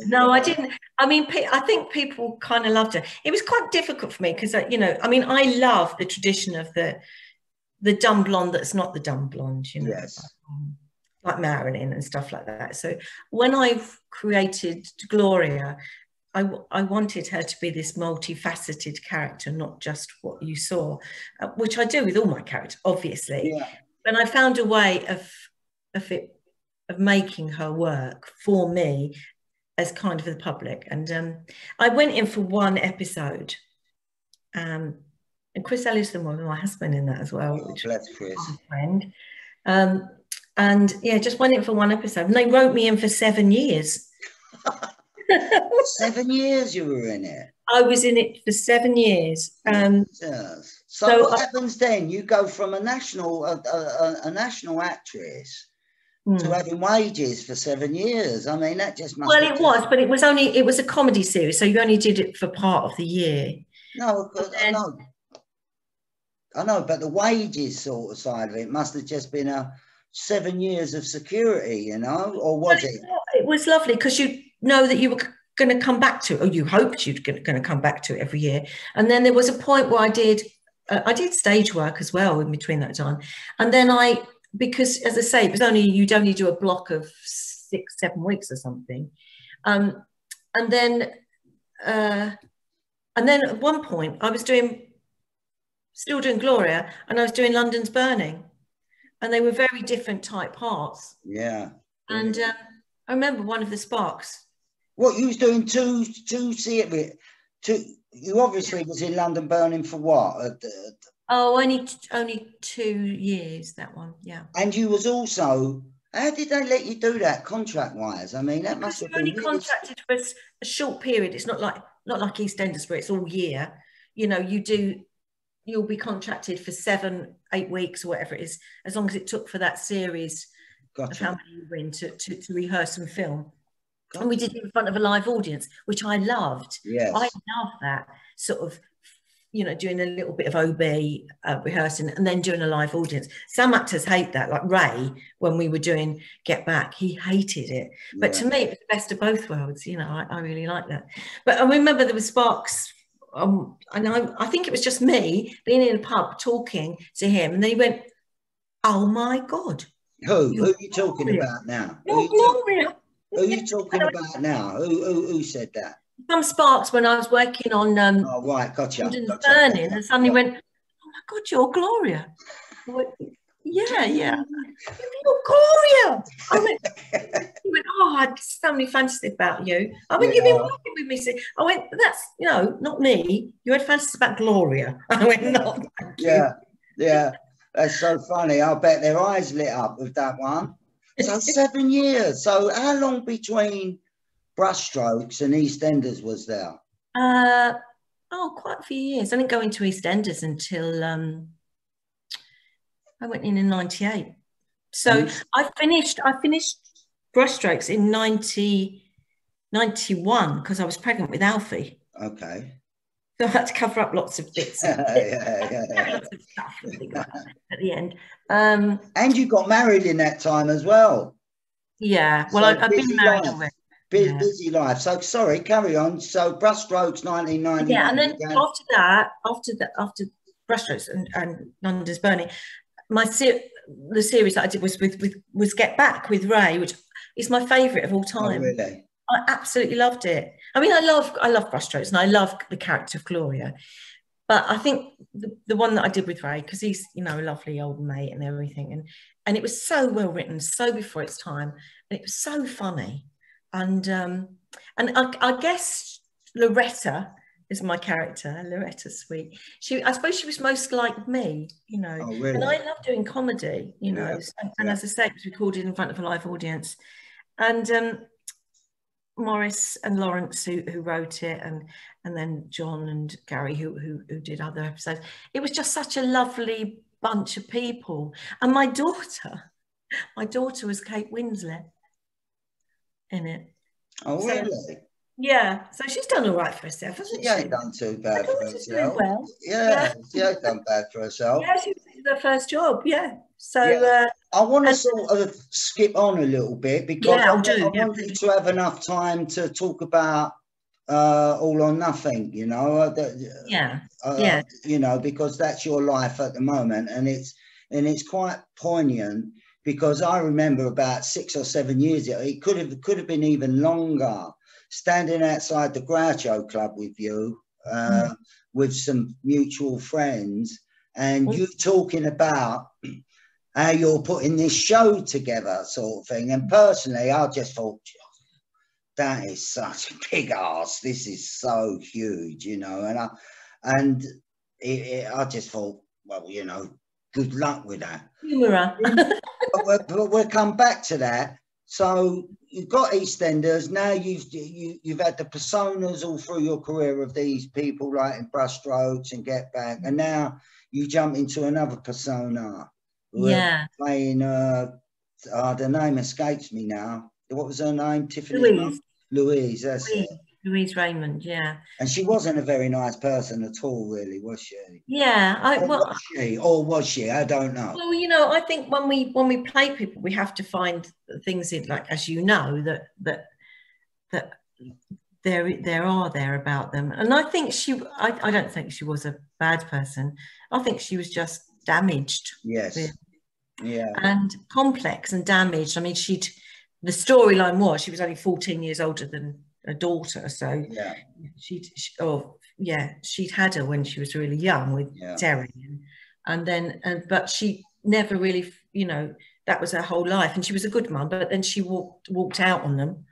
No, I didn't. I mean, I think people kind of loved her. It was quite difficult for me because, you know, I mean, I love the tradition of the dumb blonde that's not the dumb blonde, you know, like Marilyn and stuff like that. So when I've created Gloria, I wanted her to be this multifaceted character, not just what you saw, which I do with all my characters, obviously. Yeah. And I found a way of making her work for me as kind of the public. And I went in for one episode, and Chris Ellison was my husband in that as well, which was a friend. And yeah, just went in for one episode, and they wrote me in for 7 years. 7 years you were in it? I was in it for 7 years. So what happens then? You go from a national actress to having wages for 7 years. I mean, that just must. Well, it was, but it was a comedy series, so you only did it for part of the year. No, I know, but the wages sort of side of it must have just been 7 years of security, you know, or was it? It was lovely because you know that you were going to come back to it, or you hoped you're going to come back to it every year. And then there was a point where I did I did stage work as well in between that time. And then because as I say, you'd only do a block of 6-7 weeks or something. And then at one point I was still doing Gloria, and I was doing London's Burning, and they were very different type parts. Yeah. And I remember one of the Sparks. What you was doing you obviously was in London Burning for what? Only 2 years, that one, yeah. And you was also, how did they let you do that contract-wise? I mean, that must have been only contracted for a short period. It's not like EastEnders where it's all year. You know, you'll be contracted for 7-8 weeks or whatever it is, as long as it took for that series of how many you were in to rehearse and film. Gotcha. And we did it in front of a live audience, which I loved. Yes. I love that sort of, you know, doing a little bit of OB rehearsing and then doing a live audience. Some actors hate that, like Ray, when we were doing Get Back, he hated it. But to me, it was the best of both worlds. You know, I really like that. But I remember there was Sparks, and I think it was just me being in a pub talking to him, and then he went, "Oh my God." Who are you talking about now? Who are you talking about now? Who said that? Some Sparks when I was working on oh right, gotcha. Burning, and suddenly went, "Oh my God, you're Gloria." I went, yeah. You're Gloria. I went, he went, "Oh, I had so many fantasies about you." I went, "You've been working with me." I went, "That's, you know, not me. You had fantasies about Gloria." I went, "Not." Yeah. That's so funny. I bet their eyes lit up with that one. So 7 years. So how long between Brushstrokes and EastEnders was there? Quite a few years. I didn't go into EastEnders until I went in 98. So I finished Brushstrokes in 91 because I was pregnant with Alfie. Okay. So I had to cover up lots of bits. Yeah. Lots of stuff and things like that at the end. And you got married in that time as well. Yeah. Well, I've been married already. Busy life. So sorry, carry on. So Brushstrokes 1999. Yeah, and then after Brushstrokes and London's Burning, the series that I did was Get Back with Ray, which is my favourite of all time. Oh, really? I absolutely loved it. I mean, I love Brushstrokes and I love the character of Gloria, but I think the one that I did with Ray, because he's, you know, a lovely old mate and everything, and it was so well written, so before its time, and it was so funny. And I guess Loretta is my character, Loretta Sweet. I suppose she was most like me, you know. Oh, really? And I love doing comedy, you know. And as I say, it was recorded in front of a live audience. And Morris and Lawrence who wrote it, and then John and Gary who did other episodes. It was just such a lovely bunch of people. And my daughter was Kate Winslet in it. Oh, so, really? Yeah, so she's done all right for herself, hasn't she? She ain't done too bad for herself. Well. Yeah, she ain't done bad for herself. Yeah, she was her first job, yeah. So I want to sort of skip on a little bit because I want you to have enough time to talk about All or Nothing, you know. You know, because that's your life at the moment, and it's quite poignant. Because I remember about 6 or 7 years ago, it could have been even longer, standing outside the Groucho Club with you, with some mutual friends, and you talking about how you're putting this show together, sort of thing. And personally, I just thought, that is such a big ass. This is so huge, you know. And I just thought, well, you know, good luck with that. But we'll come back to that. So you've got EastEnders. Now you've had the personas all through your career of these people, like in Brushstrokes and Get Back, and now you jump into another persona. Playing the name escapes me now. What was her name? Tiffany. Louise. That's it. Louise Raymond, yeah. And she wasn't a very nice person at all, really, was she? Yeah. Was she? I don't know. Well, you know, I think when we play people, we have to find things in, like, as you know, that there are there about them. And I think I don't think she was a bad person. I think she was just damaged. Yes. Yeah. And complex and damaged. I mean, the storyline was she was only 14 years older than a daughter, so yeah, she'd had her when she was really young with Terry, but she never really, that was her whole life, and she was a good mum, but then she walked out on them.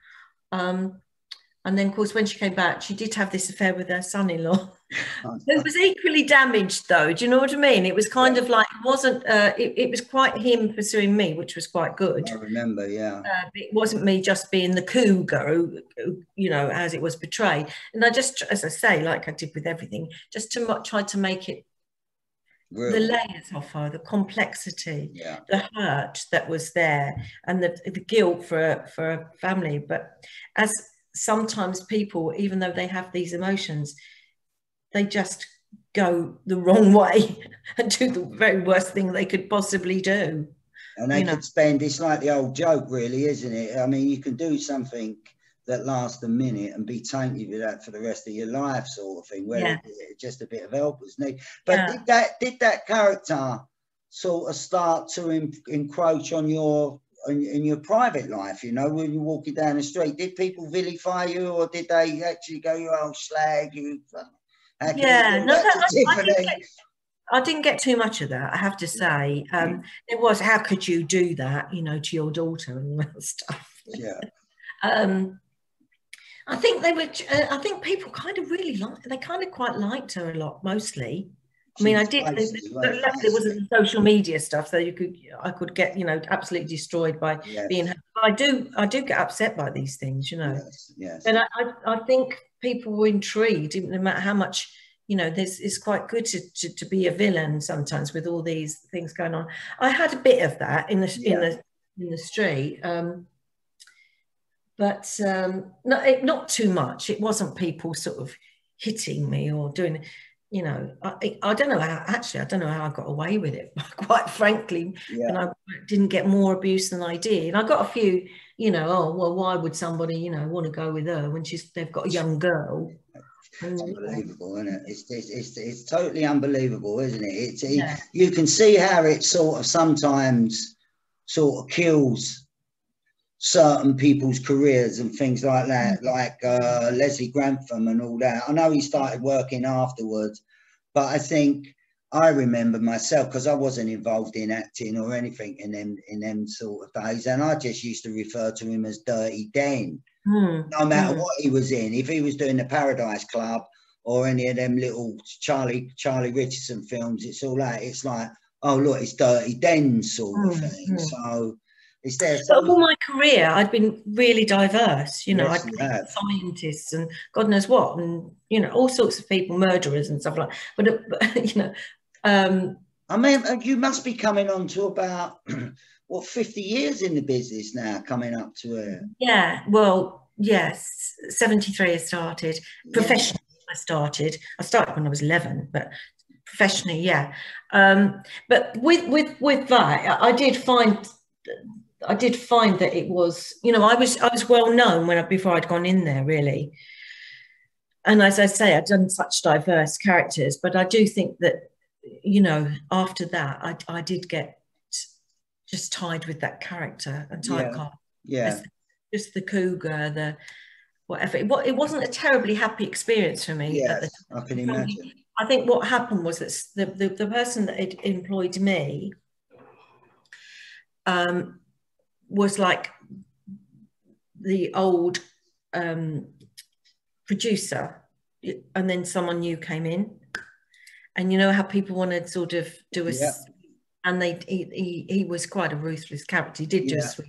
And then, of course, when she came back, she did have this affair with her son-in-law. It was equally damaged, though. Do you know what I mean? It was kind of like, it wasn't, it was quite him pursuing me, which was quite good. I remember, yeah. It wasn't me just being the cougar, as it was portrayed. And I just, as I say, like I did with everything, just tried to make it, real. The layers of her, the complexity, the hurt that was there, and the guilt for a family. But as sometimes people, even though they have these emotions, they just go the wrong way and do the very worst thing they could possibly do. And they could spend, it's like the old joke, really, isn't it? I mean, you can do something that lasts a minute and be tainted with that for the rest of your life, sort of thing, where it's just a bit of help was needed. But did that character sort of start to encroach on in your private life, when you're walking down the street? Did people vilify you, or did they actually go, "You old slag, you"? I didn't get too much of that, I have to say. It was, how could you do that, to your daughter and all that stuff. Yeah. I think they were. I think people kind of really they kind of quite liked her a lot, mostly. I mean, I did. There wasn't the social media stuff, so I could get, absolutely destroyed by being. I do get upset by these things, Yes. And I think people were intrigued, no matter how much, it's quite good to be a villain sometimes with all these things going on. I had a bit of that in the street, but not too much. It wasn't people sort of hitting me or doing. I don't know how. Actually, I don't know how I got away with it, quite frankly. And I didn't get more abuse than I did. And I got a few, why would somebody, want to go with her when they've got a young girl? It's unbelievable, isn't it? It's totally unbelievable, isn't it? You can see how it sort of sometimes sort of kills certain people's careers and things like that, like Leslie Grantham and all that. I know he started working afterwards, but I remember myself, because I wasn't involved in acting or anything in them sort of days, and I just used to refer to him as Dirty Den, no matter what he was in. If he was doing the Paradise Club or any of them little Charlie Richardson films, it's all that. It's like, oh look, it's Dirty Den sort of thing. So it's there. But all my career, I'd been really diverse. I'd played scientists and God knows what, and all sorts of people, murderers and stuff like that. But I mean, you must be coming on to about 50 years in the business now, coming up to it. Yeah, well, yes, 73 I started. Professionally, I started when I was 11, but professionally, but with that, I did find that it was, I was well known before I'd gone in there, really. And as I say, I'd done such diverse characters, but I do think that, after that, I did get just tied with that character and typecast. Just the cougar, the whatever. It wasn't a terribly happy experience for me. Yes, I can imagine. I think what happened was that the person that had employed me was like the old producer, and then someone new came in, and how people want to sort of do and he was quite a ruthless character. He did just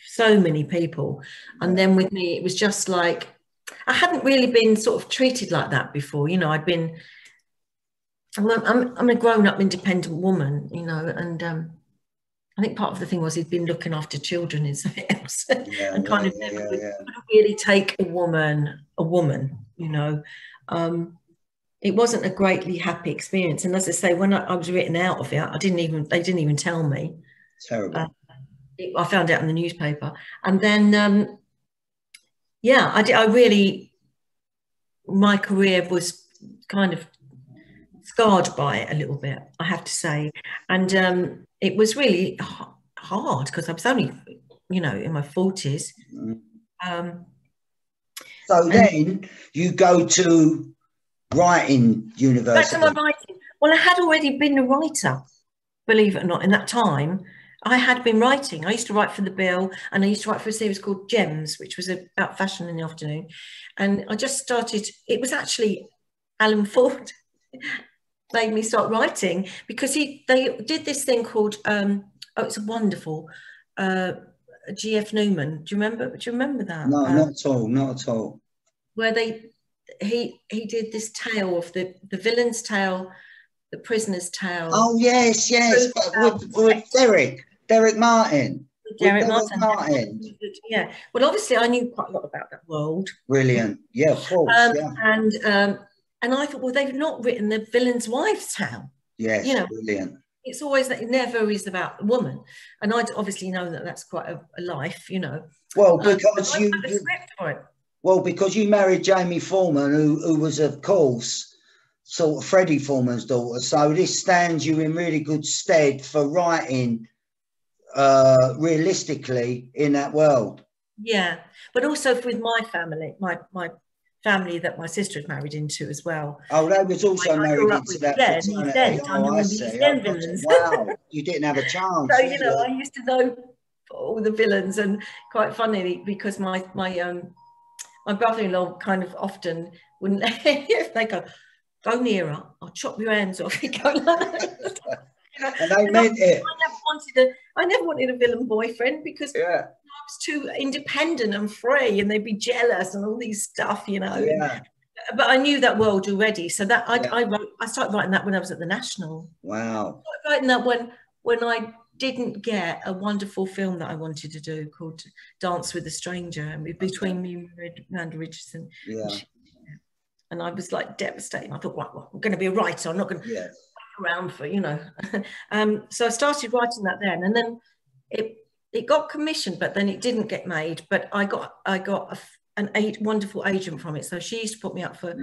so many people, and then with me it was just like I hadn't really been sort of treated like that before. I'd been. I'm a grown-up independent woman, and I think part of the thing was he'd been looking after children and something else, and kind of never really take a woman. It wasn't a greatly happy experience, and as I say, when I was written out of it, they didn't even tell me. Terrible. I found out in the newspaper, and then I really my career was kind of scarred by it a little bit, I have to say. And it was really hard because I was only, you know, in my 40s. So then you go to writing university. Back to my writing. Well, I had already been a writer, believe it or not. In that time, I had been writing. I used to write for The Bill, and I used to write for a series called Gems, which was about fashion in the afternoon. And I just started, it was actually Alan Ford made me start writing, because they did this thing called, it's a wonderful, G.F. Newman. Do you remember that? No, not at all, not at all. Where he did this tale of the villain's tale, the prisoner's tale. Oh yes, with Derek Martin. Derek Martin. Yeah. Well, obviously, I knew quite a lot about that world. Brilliant. Yeah, of course. And I thought, well, they've not written the villain's wife's tale. Yes, you know, brilliant. It's always that it never is about the woman, and I obviously know that that's quite a life, you know. Well, because because you married Jamie Foreman, who was, of course, sort of Freddie Foreman's daughter. So this stands you in really good stead for writing realistically in that world. Yeah, but also with my family, my family that my sister had married into as well. Oh, they was also married into that fraternity. Oh, I see. Wow, you didn't have a chance. So, you know, I used to know all the villains, and quite funnily, because my brother-in-law kind of often wouldn't let they go near her, I'll chop your hands off. You go like that. And they meant it. I never wanted a villain boyfriend, because I was too independent and free, and they'd be jealous and all these stuff, you know. Yeah. But I knew that world already, so that I started writing that when I was at the National. Wow. I started writing that when I didn't get a wonderful film that I wanted to do called Dance with a Stranger, and between me and Amanda Richardson. Yeah. And I was like devastated. I thought, well, I'm going to be a writer. I'm not going to wait around for, you know. So I started writing that then, and then it got commissioned, but then it didn't get made. But I got an wonderful agent from it. So she used to put me up for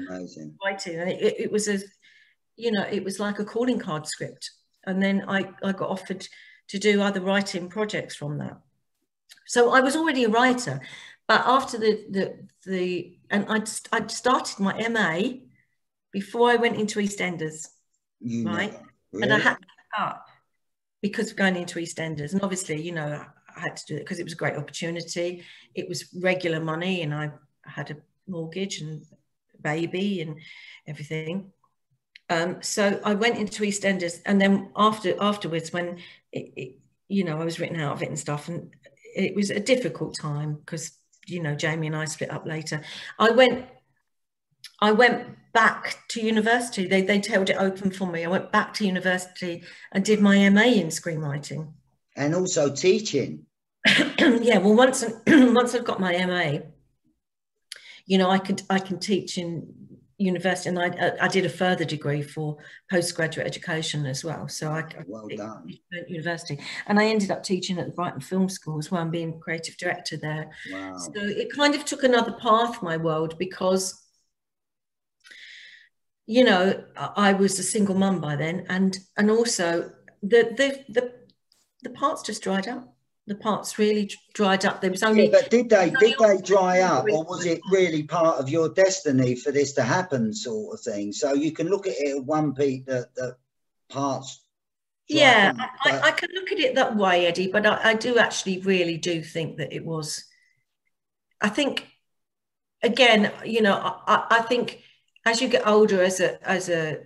writing, and it was it was like a calling card script. And then I got offered to do other writing projects from that. So I was already a writer, but after I'd started my MA before I went into EastEnders, right? Really? And I had to give up because of going into EastEnders. And obviously, you know, I had to do it because it was a great opportunity. It was regular money, and I had a mortgage and a baby and everything. So I went into EastEnders, and then afterwards, when I was written out of it and stuff, and it was a difficult time because, you know, Jamie and I split up later. I went back to university. They held it open for me. I went back to university and did my MA in screenwriting. And also teaching. Yeah, well, once I've got my MA, you know, I can teach in university, and I did a further degree for postgraduate education as well. So I done. University, and I ended up teaching at the Brighton Film School as well, and being creative director there. Wow. So it kind of took another path, my world, because, you know, I was a single mum by then, and also the parts just dried up. The parts really dried up. There was only. Yeah, but did they dry up, or was it really part of your destiny for this to happen, sort of thing? So you can look at it at one peak that parts. Yeah, I can look at it that way, Eddie. But I do actually really do think that it was. I think, again, you know, I think as you get older, as a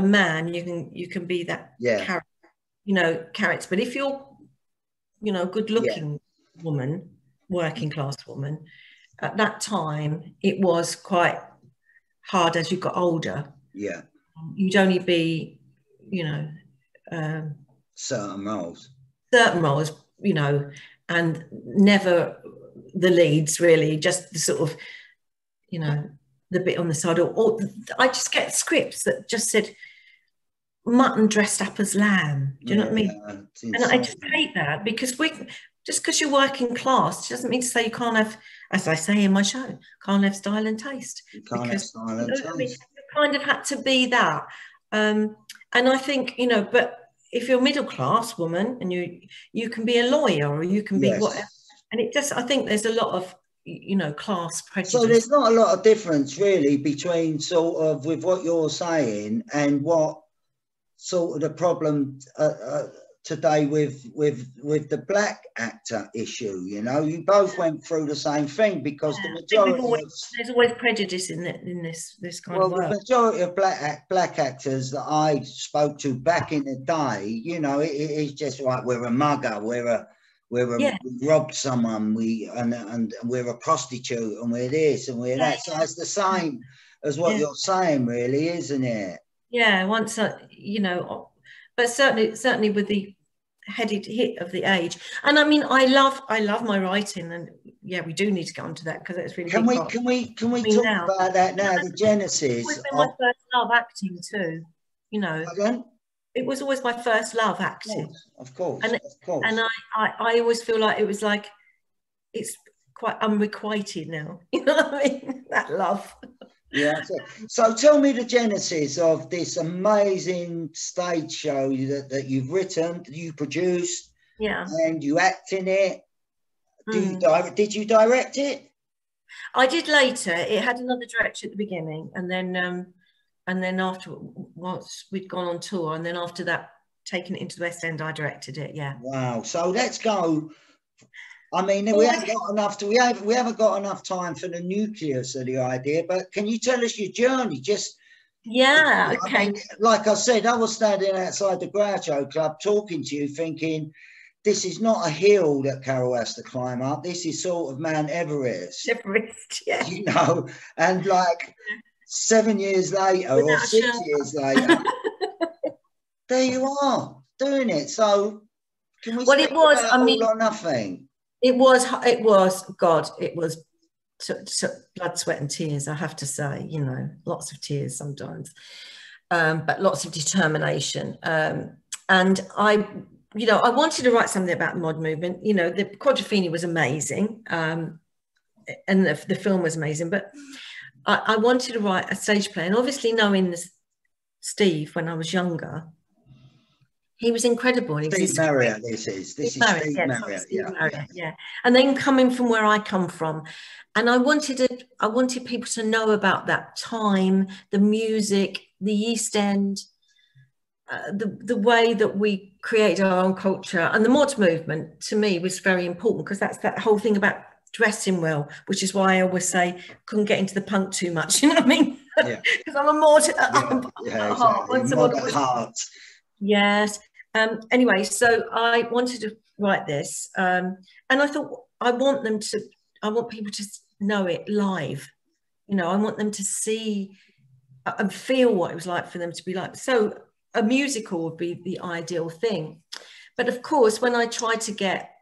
man, you can be that character, you know, character. But if you're, you know, good-looking woman, working class woman, at that time, it was quite hard as you got older. Yeah. You'd only be, you know, certain roles, you know, and never the leads, really, just the sort of, you know, the bit on the side. Or I just get scripts that just said, mutton dressed up as lamb. Do you know what I mean? And I just hate that, because just because you're working class doesn't mean to say you can't have as I say in my show, can't have style and taste. You can't have Because style and taste. I mean, you kind of had to be that. And I think, you know, but if you're a middle class woman and you can be a lawyer or you can be whatever, and it just, I think there's a lot of, you know, class prejudice. So there's not a lot of difference really between sort of with what you're saying and what sort of the problem today with the black actor issue. You know, you both went through the same thing, because the majority there's always prejudice in this kind of work. The majority of black actors that I spoke to back in the day, you know, it's just like, we're a mugger, we robbed someone, and we're a prostitute, and we're this and we're that. So it's the same as what you're saying, really, isn't it? Yeah, once you know, but certainly with the headed hit of the age. And I mean, I love my writing, and yeah, we do need to get onto that because it's really. Can we talk about that now? The genesis. It was my first love, acting too. You know. Again? It was always my first love, acting. Of course. And I always feel like it was like, it's quite unrequited now. You know what I mean? That love. Yeah. So tell me the genesis of this amazing stage show that you've written, that you produced, and you act in it. Did you direct it? I did later. It had another director at the beginning, and then after, once we'd gone on tour, and then after that, taking it into the West End, I directed it. Yeah. Wow. So let's go. I mean, we haven't got enough time for the nucleus of the idea, but can you tell us your journey? Just okay. I mean, like I said, I was standing outside the Groucho Club talking to you, thinking, this is not a hill that Carol has to climb up. This is sort of Mount Everest. Yeah. You know, and like 7 years later or 6 years later, there you are doing it. So can we? Well, it was. I mean, all or nothing. It was God, it was blood, sweat and tears, I have to say, you know, lots of tears sometimes, but lots of determination. And I wanted to write something about the mod movement. You know, the Quadrophenia was amazing, and the film was amazing, but I wanted to write a stage play. And obviously knowing Steve when I was younger, he was incredible. STEVE MARRIOT, this is STEVE MARRIOT, yeah. And then coming from where I come from, and I wanted people to know about that time, the music, the East End, the way that we created our own culture, and the mod movement to me was very important, because that's that whole thing about dressing well, which is why I always say couldn't get into the punk too much. You know what I mean? Yeah. Because I'm a mod. Exactly. Mod at heart. Yes. Anyway, so I wanted to write this, and I thought I want people to know it live. You know, I want them to see and feel what it was like for them to be like. So a musical would be the ideal thing. But of course, when I tried to get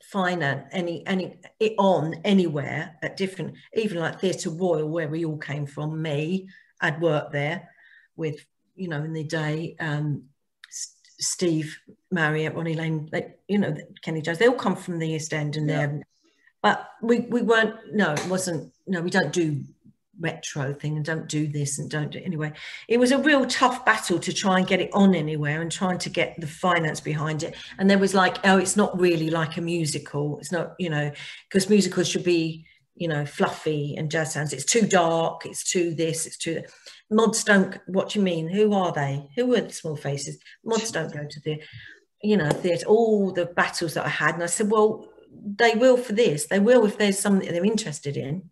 finance anywhere at different, even like Theatre Royal, where we all came from, I'd worked there with, you know, in the day, Steve Marriott, Ronnie Lane, you know, Kenny Jones, they all come from the East End, and but we weren't, it wasn't, we don't do retro thing and don't do this and don't do it anyway. It was a real tough battle to try and get it on anywhere and trying to get the finance behind it. And there was like, oh, it's not really like a musical. It's not, you know, because musicals should be, you know, fluffy and jazz sounds. It's too dark. It's too this. It's too. Mods don't. What do you mean? Who are they? Who are the small faces? Mods don't go to the, you know, theatre. All the battles that I had, and I said, well, they will for this. They will if there's something they're interested in.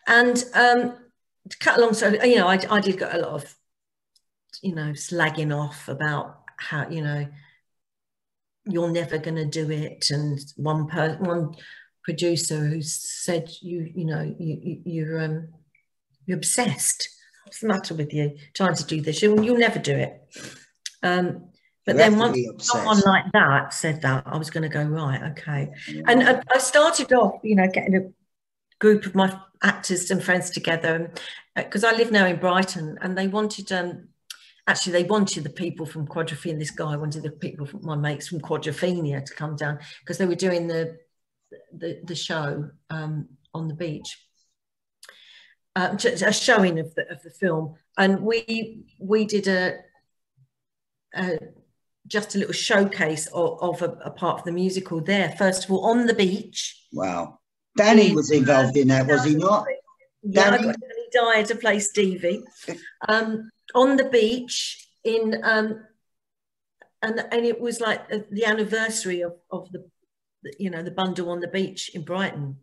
And to cut along, so you know, I did get a lot of, you know, slagging off about how, you know, you're never going to do it, and one producer who said, you're obsessed. What's the matter with you trying to do this? You'll never do it. But then once someone like that said that, I was going to go, right, okay. Yeah. And I started off, you know, getting a group of my actors and friends together, because I live now in Brighton, and they wanted, actually they wanted the people from Quadrophenia, this guy wanted the people, my mates from Quadrophenia to come down, because they were doing the the show on the beach, a showing of the film, and we did just a little showcase of a part of the musical there. First of all, on the beach. Wow. Danny was involved in that, was he not? Yeah, I got Danny Dyer to play Stevie. On the beach in and it was like the anniversary of the the bundle on the beach in Brighton.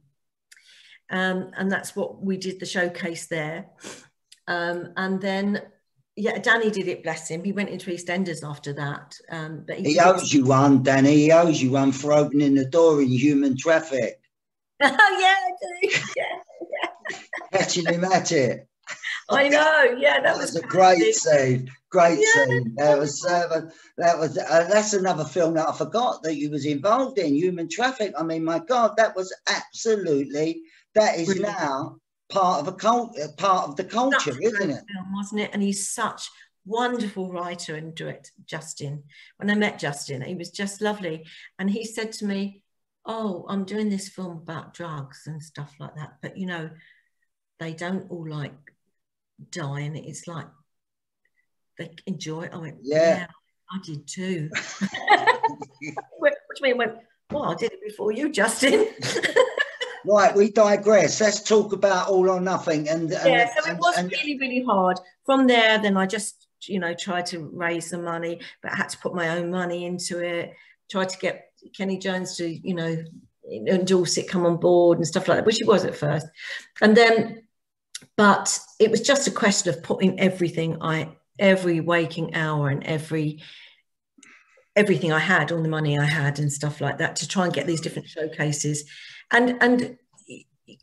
And that's what we did, the showcase there. And then Danny did it, bless him. He went into EastEnders after that. But he owes you one, Danny. He owes you one for opening the door in Human Traffic. Oh, yeah, I do. Yeah. Catching him at it. I know. Yeah, that was a great scene. Great scene. That's another film that I forgot that you was involved in, Human Traffic. I mean, my God, that was absolutely. That is brilliant. Now part of the culture, isn't it? Film, wasn't it? And he's such wonderful writer and director, Justin. When I met Justin, he was just lovely. And he said to me, "Oh, I'm doing this film about drugs and stuff like that. But, they don't all like die. And it's like they enjoy it." I went, yeah, I did too. What do you mean? I went, well, I did it before you, Justin. Right, we digress. Let's talk about All or Nothing. So it was really, really hard. From there, then I just, tried to raise some money, but I had to put my own money into it. Tried to get Kenny Jones to, endorse it, come on board and stuff like that, which he was at first. And then, but it was just a question of putting every waking hour and everything I had, all the money I had and stuff like that, to try and get these different showcases and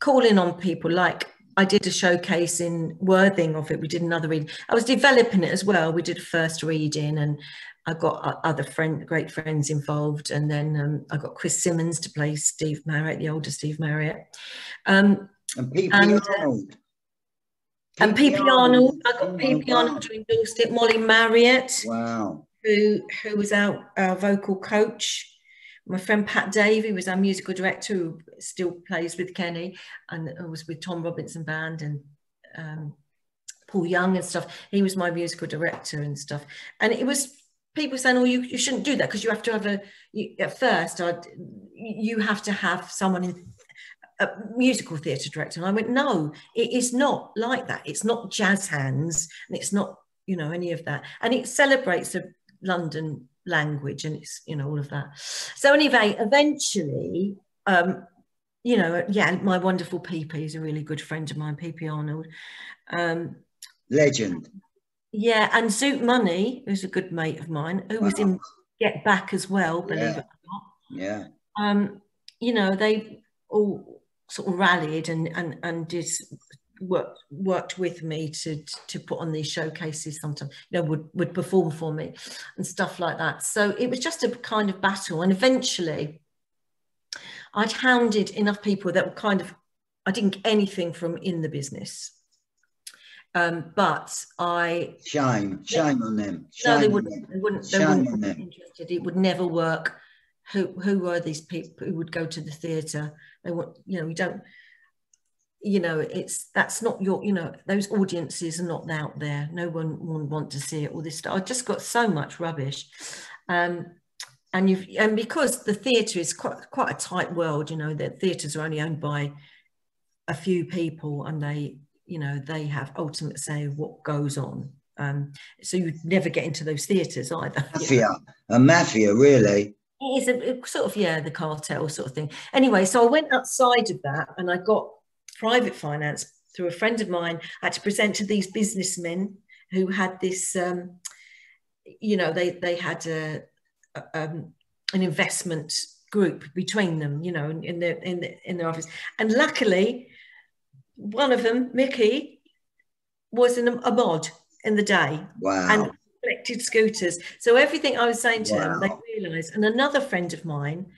calling on people. Like I did a showcase in Worthing of it. We did another reading. I was developing it as well. We did a first reading and I got other great friends involved. And then I got Chris Simmons to play Steve Marriott, the older Steve Marriott. And P.P. Arnold. And P.P. Arnold. I got P.P. Arnold who endorsed it. Molly Marriott. Wow. Who was our vocal coach. My friend Pat Davey was our musical director, who still plays with Kenny and was with Tom Robinson Band and Paul Young and stuff. He was my musical director and stuff. And it was people saying, "Oh, you shouldn't do that because you have to have you have to have someone in a musical theatre director." And I went, "No, it is not like that. It's not jazz hands and it's not, any of that. And it celebrates the London language and it's, all of that." So anyway, eventually, my wonderful PP is a really good friend of mine, PP Arnold. Legend. Yeah, and Zoot Money, who's a good mate of mine, who was in Get Back as well, believe it or not. Yeah. They all sort of rallied and did worked with me to put on these showcases sometimes, would perform for me and stuff like that. So it was just a kind of battle. And eventually I'd hounded enough people that were I didn't get anything from in the business. But shame on them. They wouldn't be interested. It would never work. Who were these people who would go to the theatre? They would, we don't, that's not your, those audiences are not out there. No one would want to see it, all this stuff. I just got so much rubbish. And because the theatre is quite a tight world, the theatres are only owned by a few people and they have ultimate say of what goes on. So you'd never get into those theatres either. A mafia, really. It is a sort of, the cartel sort of thing. Anyway, so I went outside of that and I got private finance through a friend of mine. I had to present to these businessmen who had this, they had an investment group between them, in their office. And luckily, one of them, Mickey, was a mod in the day. Wow. And collected scooters. So everything I was saying to them, they realised. And another friend of mine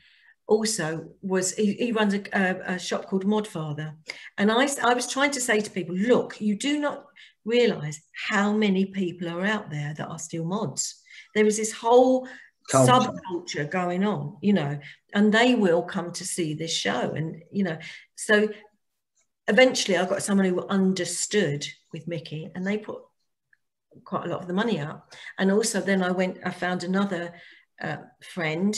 also he runs a shop called Modfather. And I was trying to say to people, look, you do not realise how many people are out there that are still mods. There was this whole subculture going on, you know, and they will come to see this show. And, you know, so eventually I got someone who understood with Mickey, and they put quite a lot of the money up. And also then I found another friend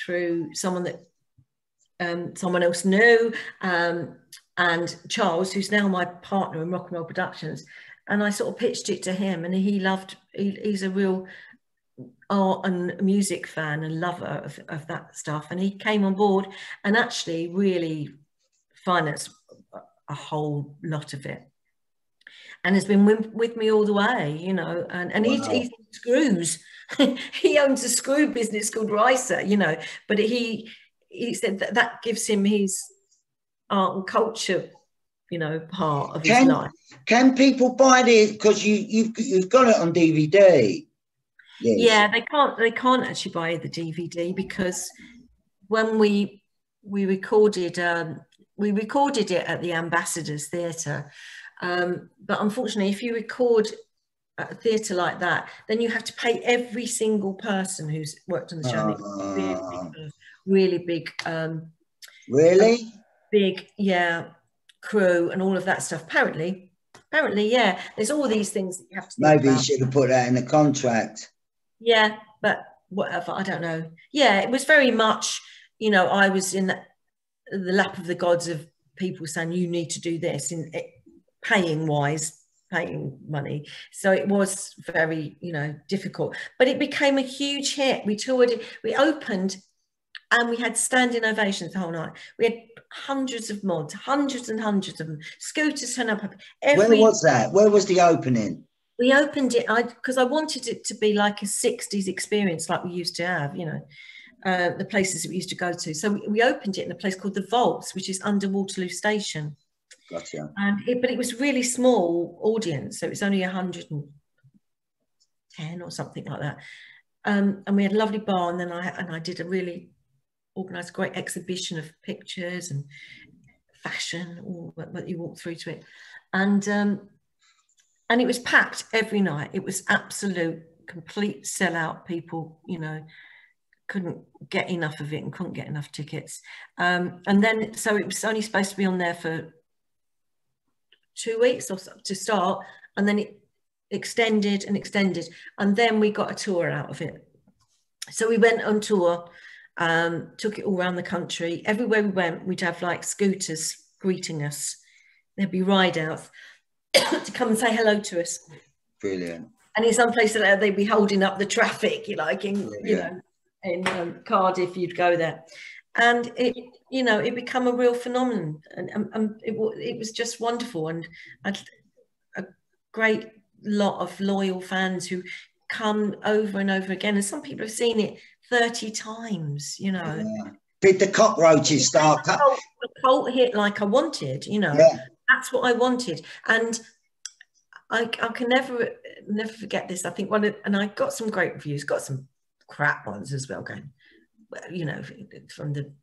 through someone that someone else knew, and Charles, who's now my partner in Rock and Roll Productions. And I sort of pitched it to him, and he's a real art and music fan and lover of that stuff. And he came on board and actually really financed a whole lot of it, and has been with me all the way, you know. And wow. He's screws. He owns a screw business called Ricer, you know, but he said that gives him his art and culture, you know, part of his life. Can people buy it? Because you've got it on DVD. Yes. Yeah, they can't actually buy the DVD, because when we recorded it at the Ambassadors Theatre, but unfortunately, if you record at a theatre like that, then you have to pay every single person who's worked on the show. Really big, really big, yeah, crew and all of that stuff. Apparently, yeah. There's all these things that you have to. Maybe you should have put that in the contract. Yeah, but whatever, I don't know. Yeah, it was very much, you know, I was in the lap of the gods of people saying you need to do this, in paying money. So it was very, you know, difficult. But it became a huge hit. We toured it, we opened, and we had standing ovations the whole night. We had hundreds of mods, hundreds and hundreds of them. Scooters turn up. Where was that? Where was the opening? We opened it because I wanted it to be like a 60s experience like we used to have, you know, the places that we used to go to. So we opened it in a place called the Vaults, which is under Waterloo Station. Gotcha. But it was really small audience, so it was only 110 or something like that. And we had a lovely bar, and then I did a really organised great exhibition of pictures and fashion, all that you walk through to it. And it was packed every night. It was absolute, complete sellout. People, you know, couldn't get enough of it and couldn't get enough tickets. And then, so it was only supposed to be on there for 2 weeks or so to start. And then it extended and extended. And then we got a tour out of it. So we went on tour, took it all around the country. Everywhere we went, we'd have like scooters greeting us. There'd be ride outs to come and say hello to us. Brilliant. And in some places they'd be holding up the traffic, you know, in Cardiff, you'd go there, and it, you know, it became a real phenomenon, and it was just wonderful, and a great lot of loyal fans who come over and over again, and some people have seen it 30 times, you know. Yeah. Did the cockroaches start? A cult hit like I wanted, you know. Yeah. That's what I wanted, and I can never forget this. I think and I got some great reviews, got some crap ones as well, going, you know, from the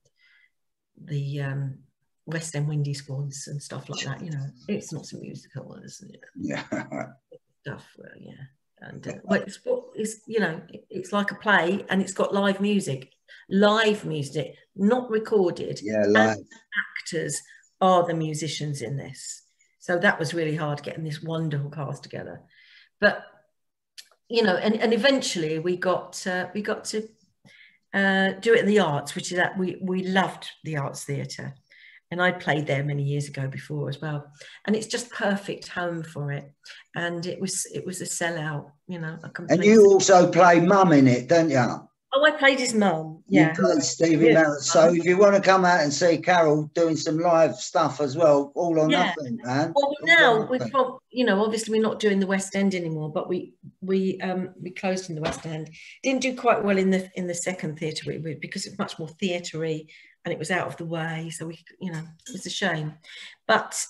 West End Windy Squads and stuff like that. You know, it's not some musical, isn't it? Yeah. Stuff, yeah. And it's you know, it's like a play, and it's got live music, not recorded. Yeah, live. And actors are the musicians in this, so that was really hard getting this wonderful cast together. But you know, and eventually we got to do it at the Arts, which is that we loved the Arts Theatre, and I played there many years ago before as well, and it's just perfect home for it. And it was a sellout, you know. And you also play Mum in it, don't you? Oh, I played his mum. Yeah. You played Stevie Marrot. So if you want to come out and see Carol doing some live stuff as well, all or nothing, man. Well, now we've got, you know, obviously we're not doing the West End anymore, but we closed in the West End. Didn't do quite well in the second theatre because it's much more theatre-y and it was out of the way. So we, you know, it's a shame. But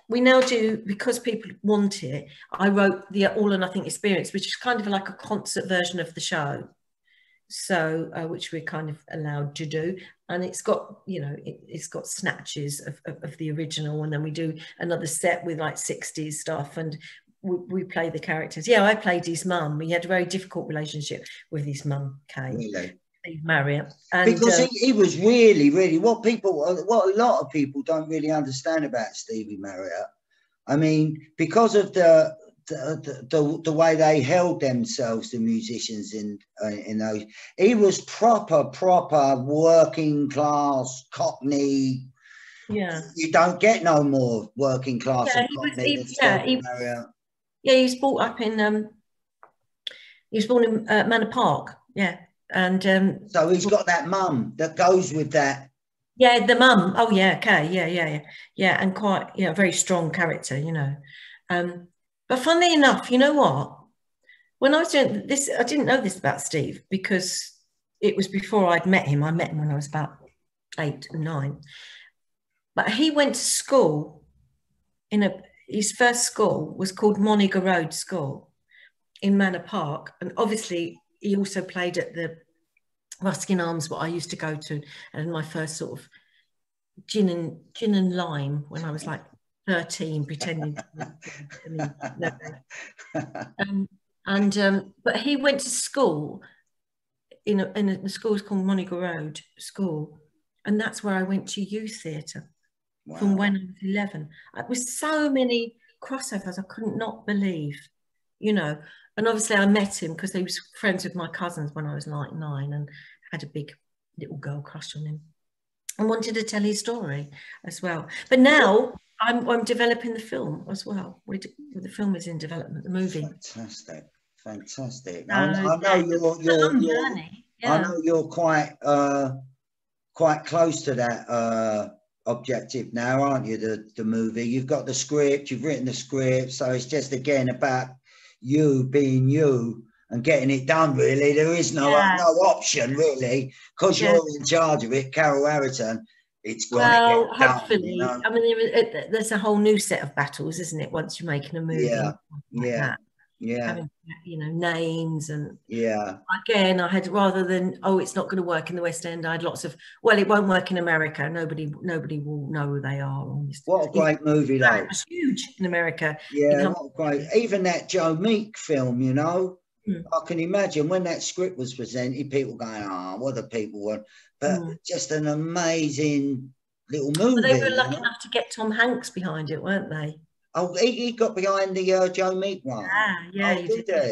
we now do, because people want it. I wrote the All or Nothing Experience, which is kind of like a concert version of the show. So which we're kind of allowed to do, and it's got, you know, it's got snatches of the original, and then we do another set with like 60s stuff, and we play the characters. Yeah, I played his mum. He had a very difficult relationship with his mum, Kay. Really? STEVE MARRIOT. And, because he was really what a lot of people don't really understand about Stevie Marriott. I mean, because of the way they held themselves, the musicians in those, he was proper working class Cockney. Yeah, you don't get no more working class. Yeah, he was brought up in. He was born in Manor Park. Yeah, and so he's got that mum that goes with that. Yeah, the mum. Oh yeah, okay, yeah, and quite very strong character, But funnily enough, you know what? When I was doing this, I didn't know this about Steve because it was before I'd met him. I met him when I was about 8 or 9. But he went to school his first school was called Moniger Road School in Manor Park, and obviously he also played at the Ruskin Arms, what I used to go to, and my first sort of gin and lime when I was like 13, pretending but he went to school in the school's called Moniger Road School, and that's where I went to youth theatre. Wow. From when I was 11. It was so many crossovers I couldn't not believe, and obviously I met him because he was friends with my cousins when I was like 9 and had a big little girl crush on him and wanted to tell his story as well. But now I'm developing the film as well. The film is in development, the movie. Fantastic. I know you're quite close to that objective now, aren't you? The movie, you've got the script, you've written the script, so it's just again about you being you and getting it done. Really, there is no option really, because you're in charge of it, Carol Harrington. It's going to get done. Hopefully, I mean, there's a whole new set of battles, isn't it? Once you're making a movie, having names and again, I had, rather than it's not going to work in the West End, I had lots of it won't work in America, nobody will know who they are. What a great movie though. It was huge in America. What great. Even that Joe Meek film, I can imagine when that script was presented, people going, what do people want? But just an amazing little movie. But they were lucky enough to get Tom Hanks behind it, weren't they? Oh, he got behind the Joe Meek one. Yeah, he did. Yeah.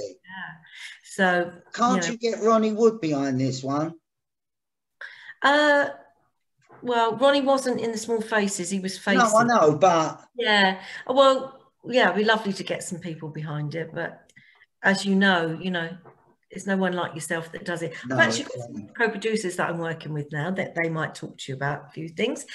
So can't you get Ronnie Wood behind this one? Well, Ronnie wasn't in the Small Faces. He was facing. No, I know, but it'd be lovely to get some people behind it. But as you know, there's no one like yourself that does it. I've actually got some co-producers that I'm working with now that they might talk to you about a few things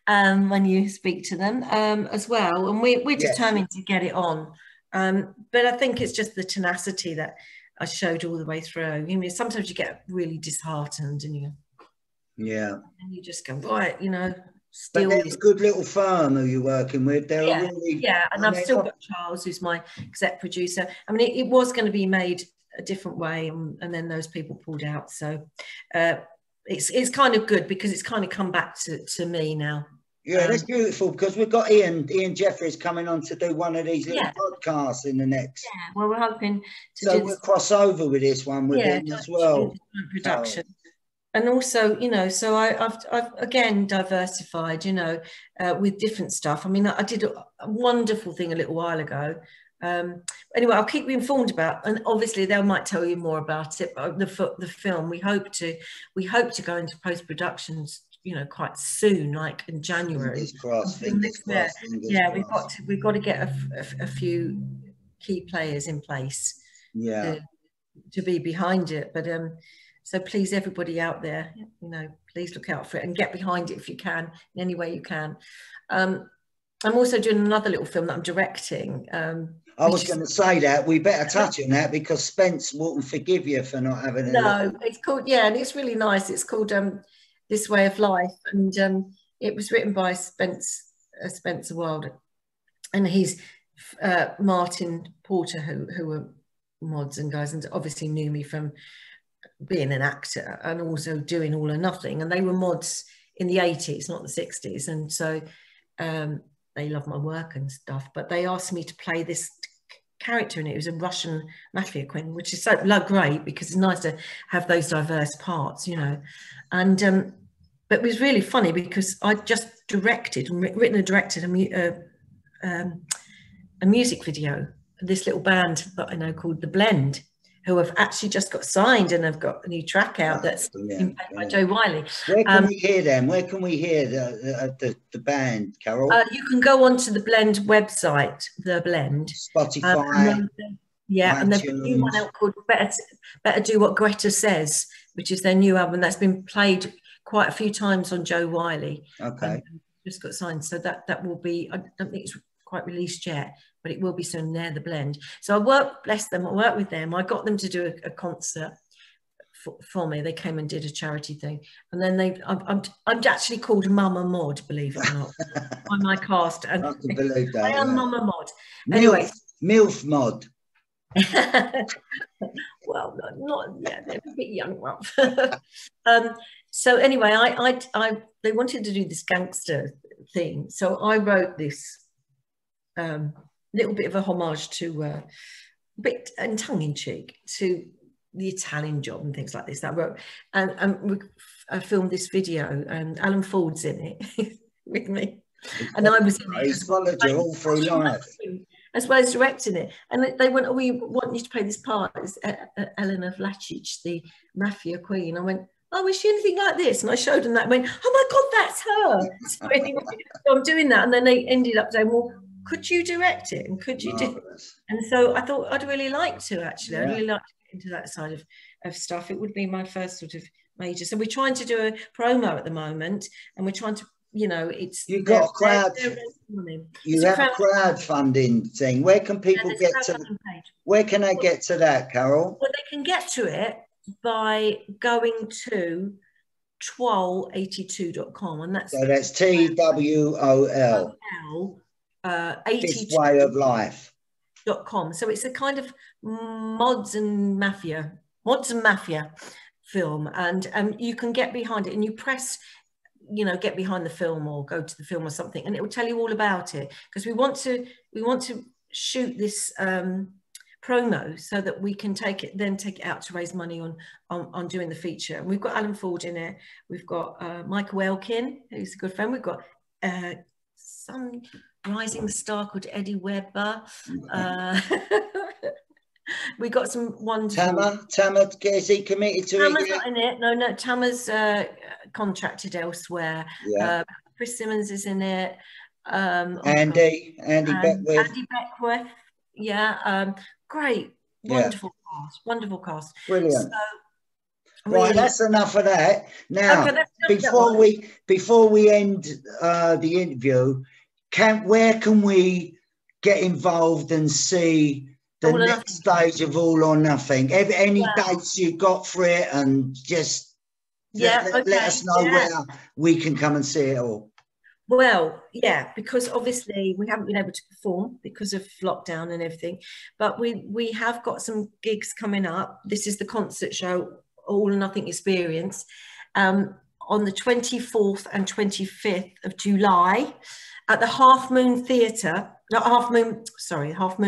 when you speak to them as well. And we're determined to get it on. But I think it's just the tenacity that I showed all the way through. Sometimes you get really disheartened and you just go, right, But they're a good little firm who you're working with. They're and I've still got Charles, who's my exec producer. I mean, it was going to be made a different way, and then those people pulled out. So it's kind of good because it's kind of come back to me now. Yeah, that's beautiful because we've got Ian Jeffries coming on to do one of these little podcasts in the next. Yeah, well, we're hoping to so we'll cross over with this one with him as well. Production. And also, so I've again diversified, with different stuff. I mean, I did a wonderful thing a little while ago. Anyway, I'll keep you informed about, and obviously they might tell you more about it. But the film, we hope to go into post productions, quite soon, like in January. Fingers crossed. We've got to get a few key players in place. To be behind it, but so please, everybody out there, please look out for it and get behind it if you can, in any way you can. I'm also doing another little film that I'm directing. I was going to say that we better touch on that because Spence wouldn't forgive you for not having it. No, it's called, and it's really nice. It's called This Way of Life, and it was written by Spencer Wilde, and he's Martin Porter, who were mods and guys, and obviously knew me from being an actor and also doing All or Nothing, and they were mods in the 80s, not the 60s, and so they love my work and stuff, but they asked me to play this character in it who's a Russian mafia queen, which is so great because it's nice to have those diverse parts, you know. And but it was really funny because I just directed and written and directed a music video for this little band that I know called The Blend, who have actually just got signed and have got a new track out that's been played by Joe Wiley. Where can we hear them? Where can we hear the band, Carol? You can go onto the Blend website, The Blend. Spotify. And they've got a new one out called Better Do What Greta Says, which is their new album that's been played quite a few times on Joe Wiley. Okay. Just got signed. So that will be, I don't think it's quite released yet, but it will be soon. They're The Blend. So I work with them. I got them to do a concert for me. They came and did a charity thing, and then I'm actually called Mama Mod, believe it or not, by my cast. And I can believe that. I am Mama Mod. Anyway, MILF Mod. Well, not they're a bit young, so anyway, they wanted to do this gangster thing, so I wrote this little bit of a homage to a bit and tongue-in-cheek to the Italian Job and things like this that I wrote, and I filmed this video, and Alan Ford's in it with me, and I was in it. He's followed you all through life, as well as directing it. And they went, "Oh, we want you to play this part." It's Elena Vlacic, the mafia queen. I went, "Oh, is she anything like this?" And I showed them that and went, "Oh my God, that's her." So anyway, so I'm doing that. And then they ended up saying, "Well, could you direct it? And could you do it?" And so I thought I'd really like to, actually. I'd really like to get into that side of stuff. It would be my first sort of major. So we're trying to do a promo at the moment, and we're trying to, you know, it's... You've got a crowd... You have a crowdfunding thing. Where can people get to... Where can they get to that, Carol? Well, they can get to it by going to twol82.com, and that's... So that's TWOL. 82 way of life.com. So it's a kind of mods and mafia film, and you can get behind it, and you press, you know, get behind the film or go to the film or something, and it will tell you all about it, because we want to shoot this promo so that we can take it out to raise money on doing the feature. And we've got Alan Ford in it, we've got Michael Elkin, who's a good friend, we've got some rising star called Eddie Webber. We got some wonderful... Tama, is he committed to Tama's not in it. No, Tama's contracted elsewhere. Yeah. Chris Simmons is in it. Andy Beckwith. Yeah. Great. Wonderful cast. Brilliant. So, right, really, that's enough of that. Now, before we end the interview, where can we get involved and see the next stage of All or Nothing? Any dates you've got for it, and just let us know where we can come and see it all. Well, yeah, because obviously we haven't been able to perform because of lockdown and everything, but we have got some gigs coming up. This is the concert show, All or Nothing Experience, on the 24th and 25th of July at the Half Moon Theatre. Half Moon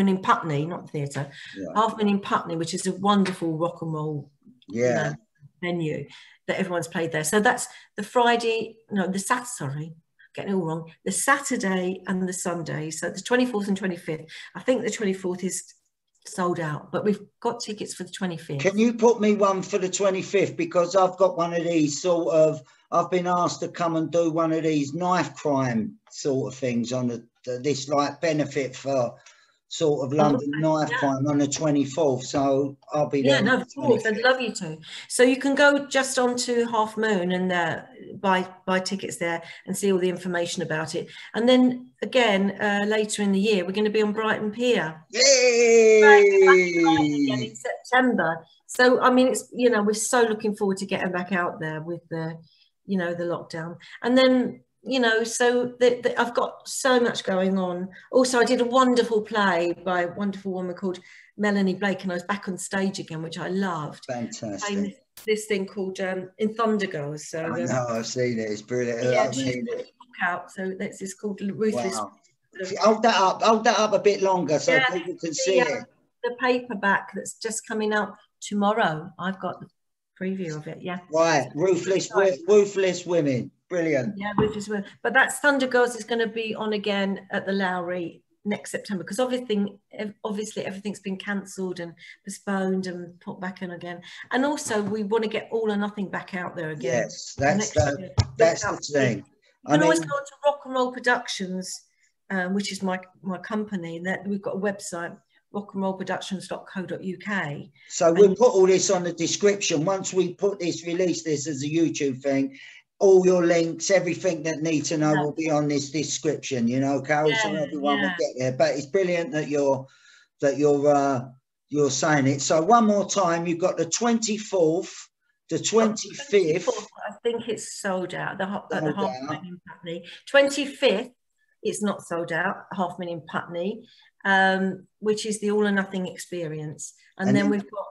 in Putney, not the theatre. Yeah. Half Moon in Putney, which is a wonderful rock and roll venue that everyone's played there. So that's the the Saturday and the Sunday. So the 24th and 25th. I think the 24th is sold out, but we've got tickets for the 25th. Can you put me one for the 25th? Because I've got one of these sort of, I've been asked to come and do one of these knife crime sort of things on this like benefit for sort of London knife crime on the 24th. So I'll be there. Yeah, no, of course, I'd love you to. So you can go just onto Half Moon and buy tickets there and see all the information about it. And then again, later in the year, we're going to be on Brighton Pier. Yay! Again in September. So I mean, it's, you know, we're so looking forward to getting back out there with the, you know, the lockdown. And then, you know, so I've got so much going on. Also, I did a wonderful play by a wonderful woman called Melanie Blake, and I was back on stage again, which I loved. Fantastic. This thing called In Thunder Girls. So I know, I've seen it. It's brilliant. Yeah, she's out. So it's called Ruthless. Wow. hold that up a bit longer so people can see it. The paperback that's just coming out tomorrow. I've got the preview of it. Yeah. Right. Ruthless Women. Brilliant. Yeah, Ruthless Women. But that's Thunder Girls is going to be on again at the Lowry next September, because obviously everything's been cancelled and postponed and put back in again. And also we want to get All or Nothing back out there again. Yes, that's the thing. You can always go on to Rock and Roll Productions, which is my company, and that we've got a website, rockandrollproductions.co.uk. So we'll put all this on the description. Once we release this as a YouTube thing, all your links, everything that need to know will be on this description, you know, Carol, so everyone will get there. But it's brilliant that you're saying it. So one more time, you've got the 24th, the 25th. I think it's sold out at the Half Moon Putney. 25th, it's not sold out, Half Moon Putney, which is the All or Nothing experience. And then we've got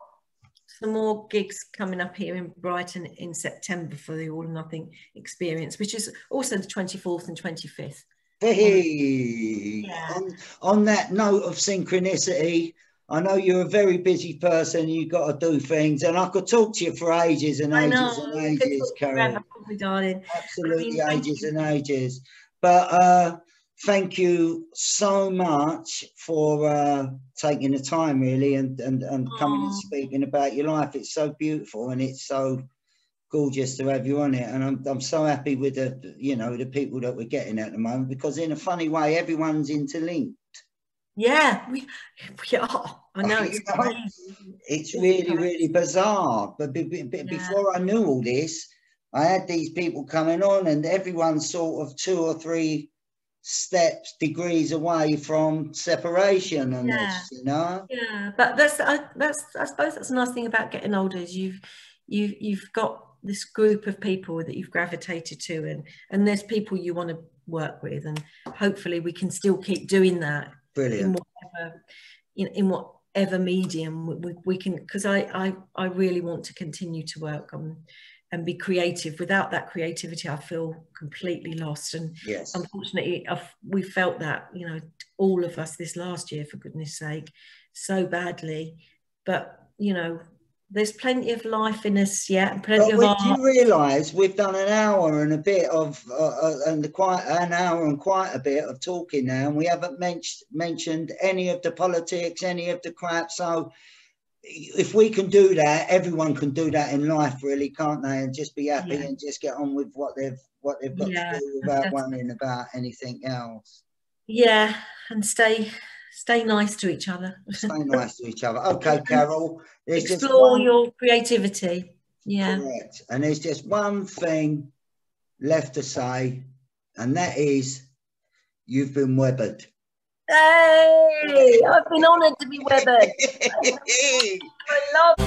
some more gigs coming up here in Brighton in September for the All or Nothing experience, which is also the 24th and 25th. Hey, on that note of synchronicity, I know you're a very busy person. You've got to do things, and I could talk to you for ages and ages and ages, Carol. Darling. Absolutely, ages and ages. But thank you so much for taking the time, really, and coming and speaking about your life. It's so beautiful and it's so gorgeous to have you on it. And I'm so happy with the people that we're getting at the moment, because in a funny way, everyone's interlinked. Yeah, we are. I know. It's really, really bizarre. But before I knew all this, I had these people coming on, and everyone's sort of 2 or 3 degrees away from separation and this, you know. Yeah, but I suppose that's a nice thing about getting older, is you've got this group of people that you've gravitated to, and there's people you want to work with, and hopefully we can still keep doing that. Brilliant. In whatever medium we can, because I really want to continue to work on and be creative. Without that creativity, I feel completely lost. And unfortunately, we felt that, you know, all of us this last year, for goodness sake, so badly. But, you know, there's plenty of life in us yet, and plenty of art. Do you realise we've done an hour and a bit of, an hour and quite a bit of talking now, and we haven't mentioned any of the politics, any of the crap. So if we can do that, everyone can do that in life, really, can't they? And just be happy and just get on with what they've got to do without worrying about anything else. Yeah, and stay nice to each other. Stay nice to each other. Okay, Carol. Explore your creativity. Yeah. Correct. And there's just one thing left to say, and that is, you've been webbered. Hey, I've been honoured to be webbered. I love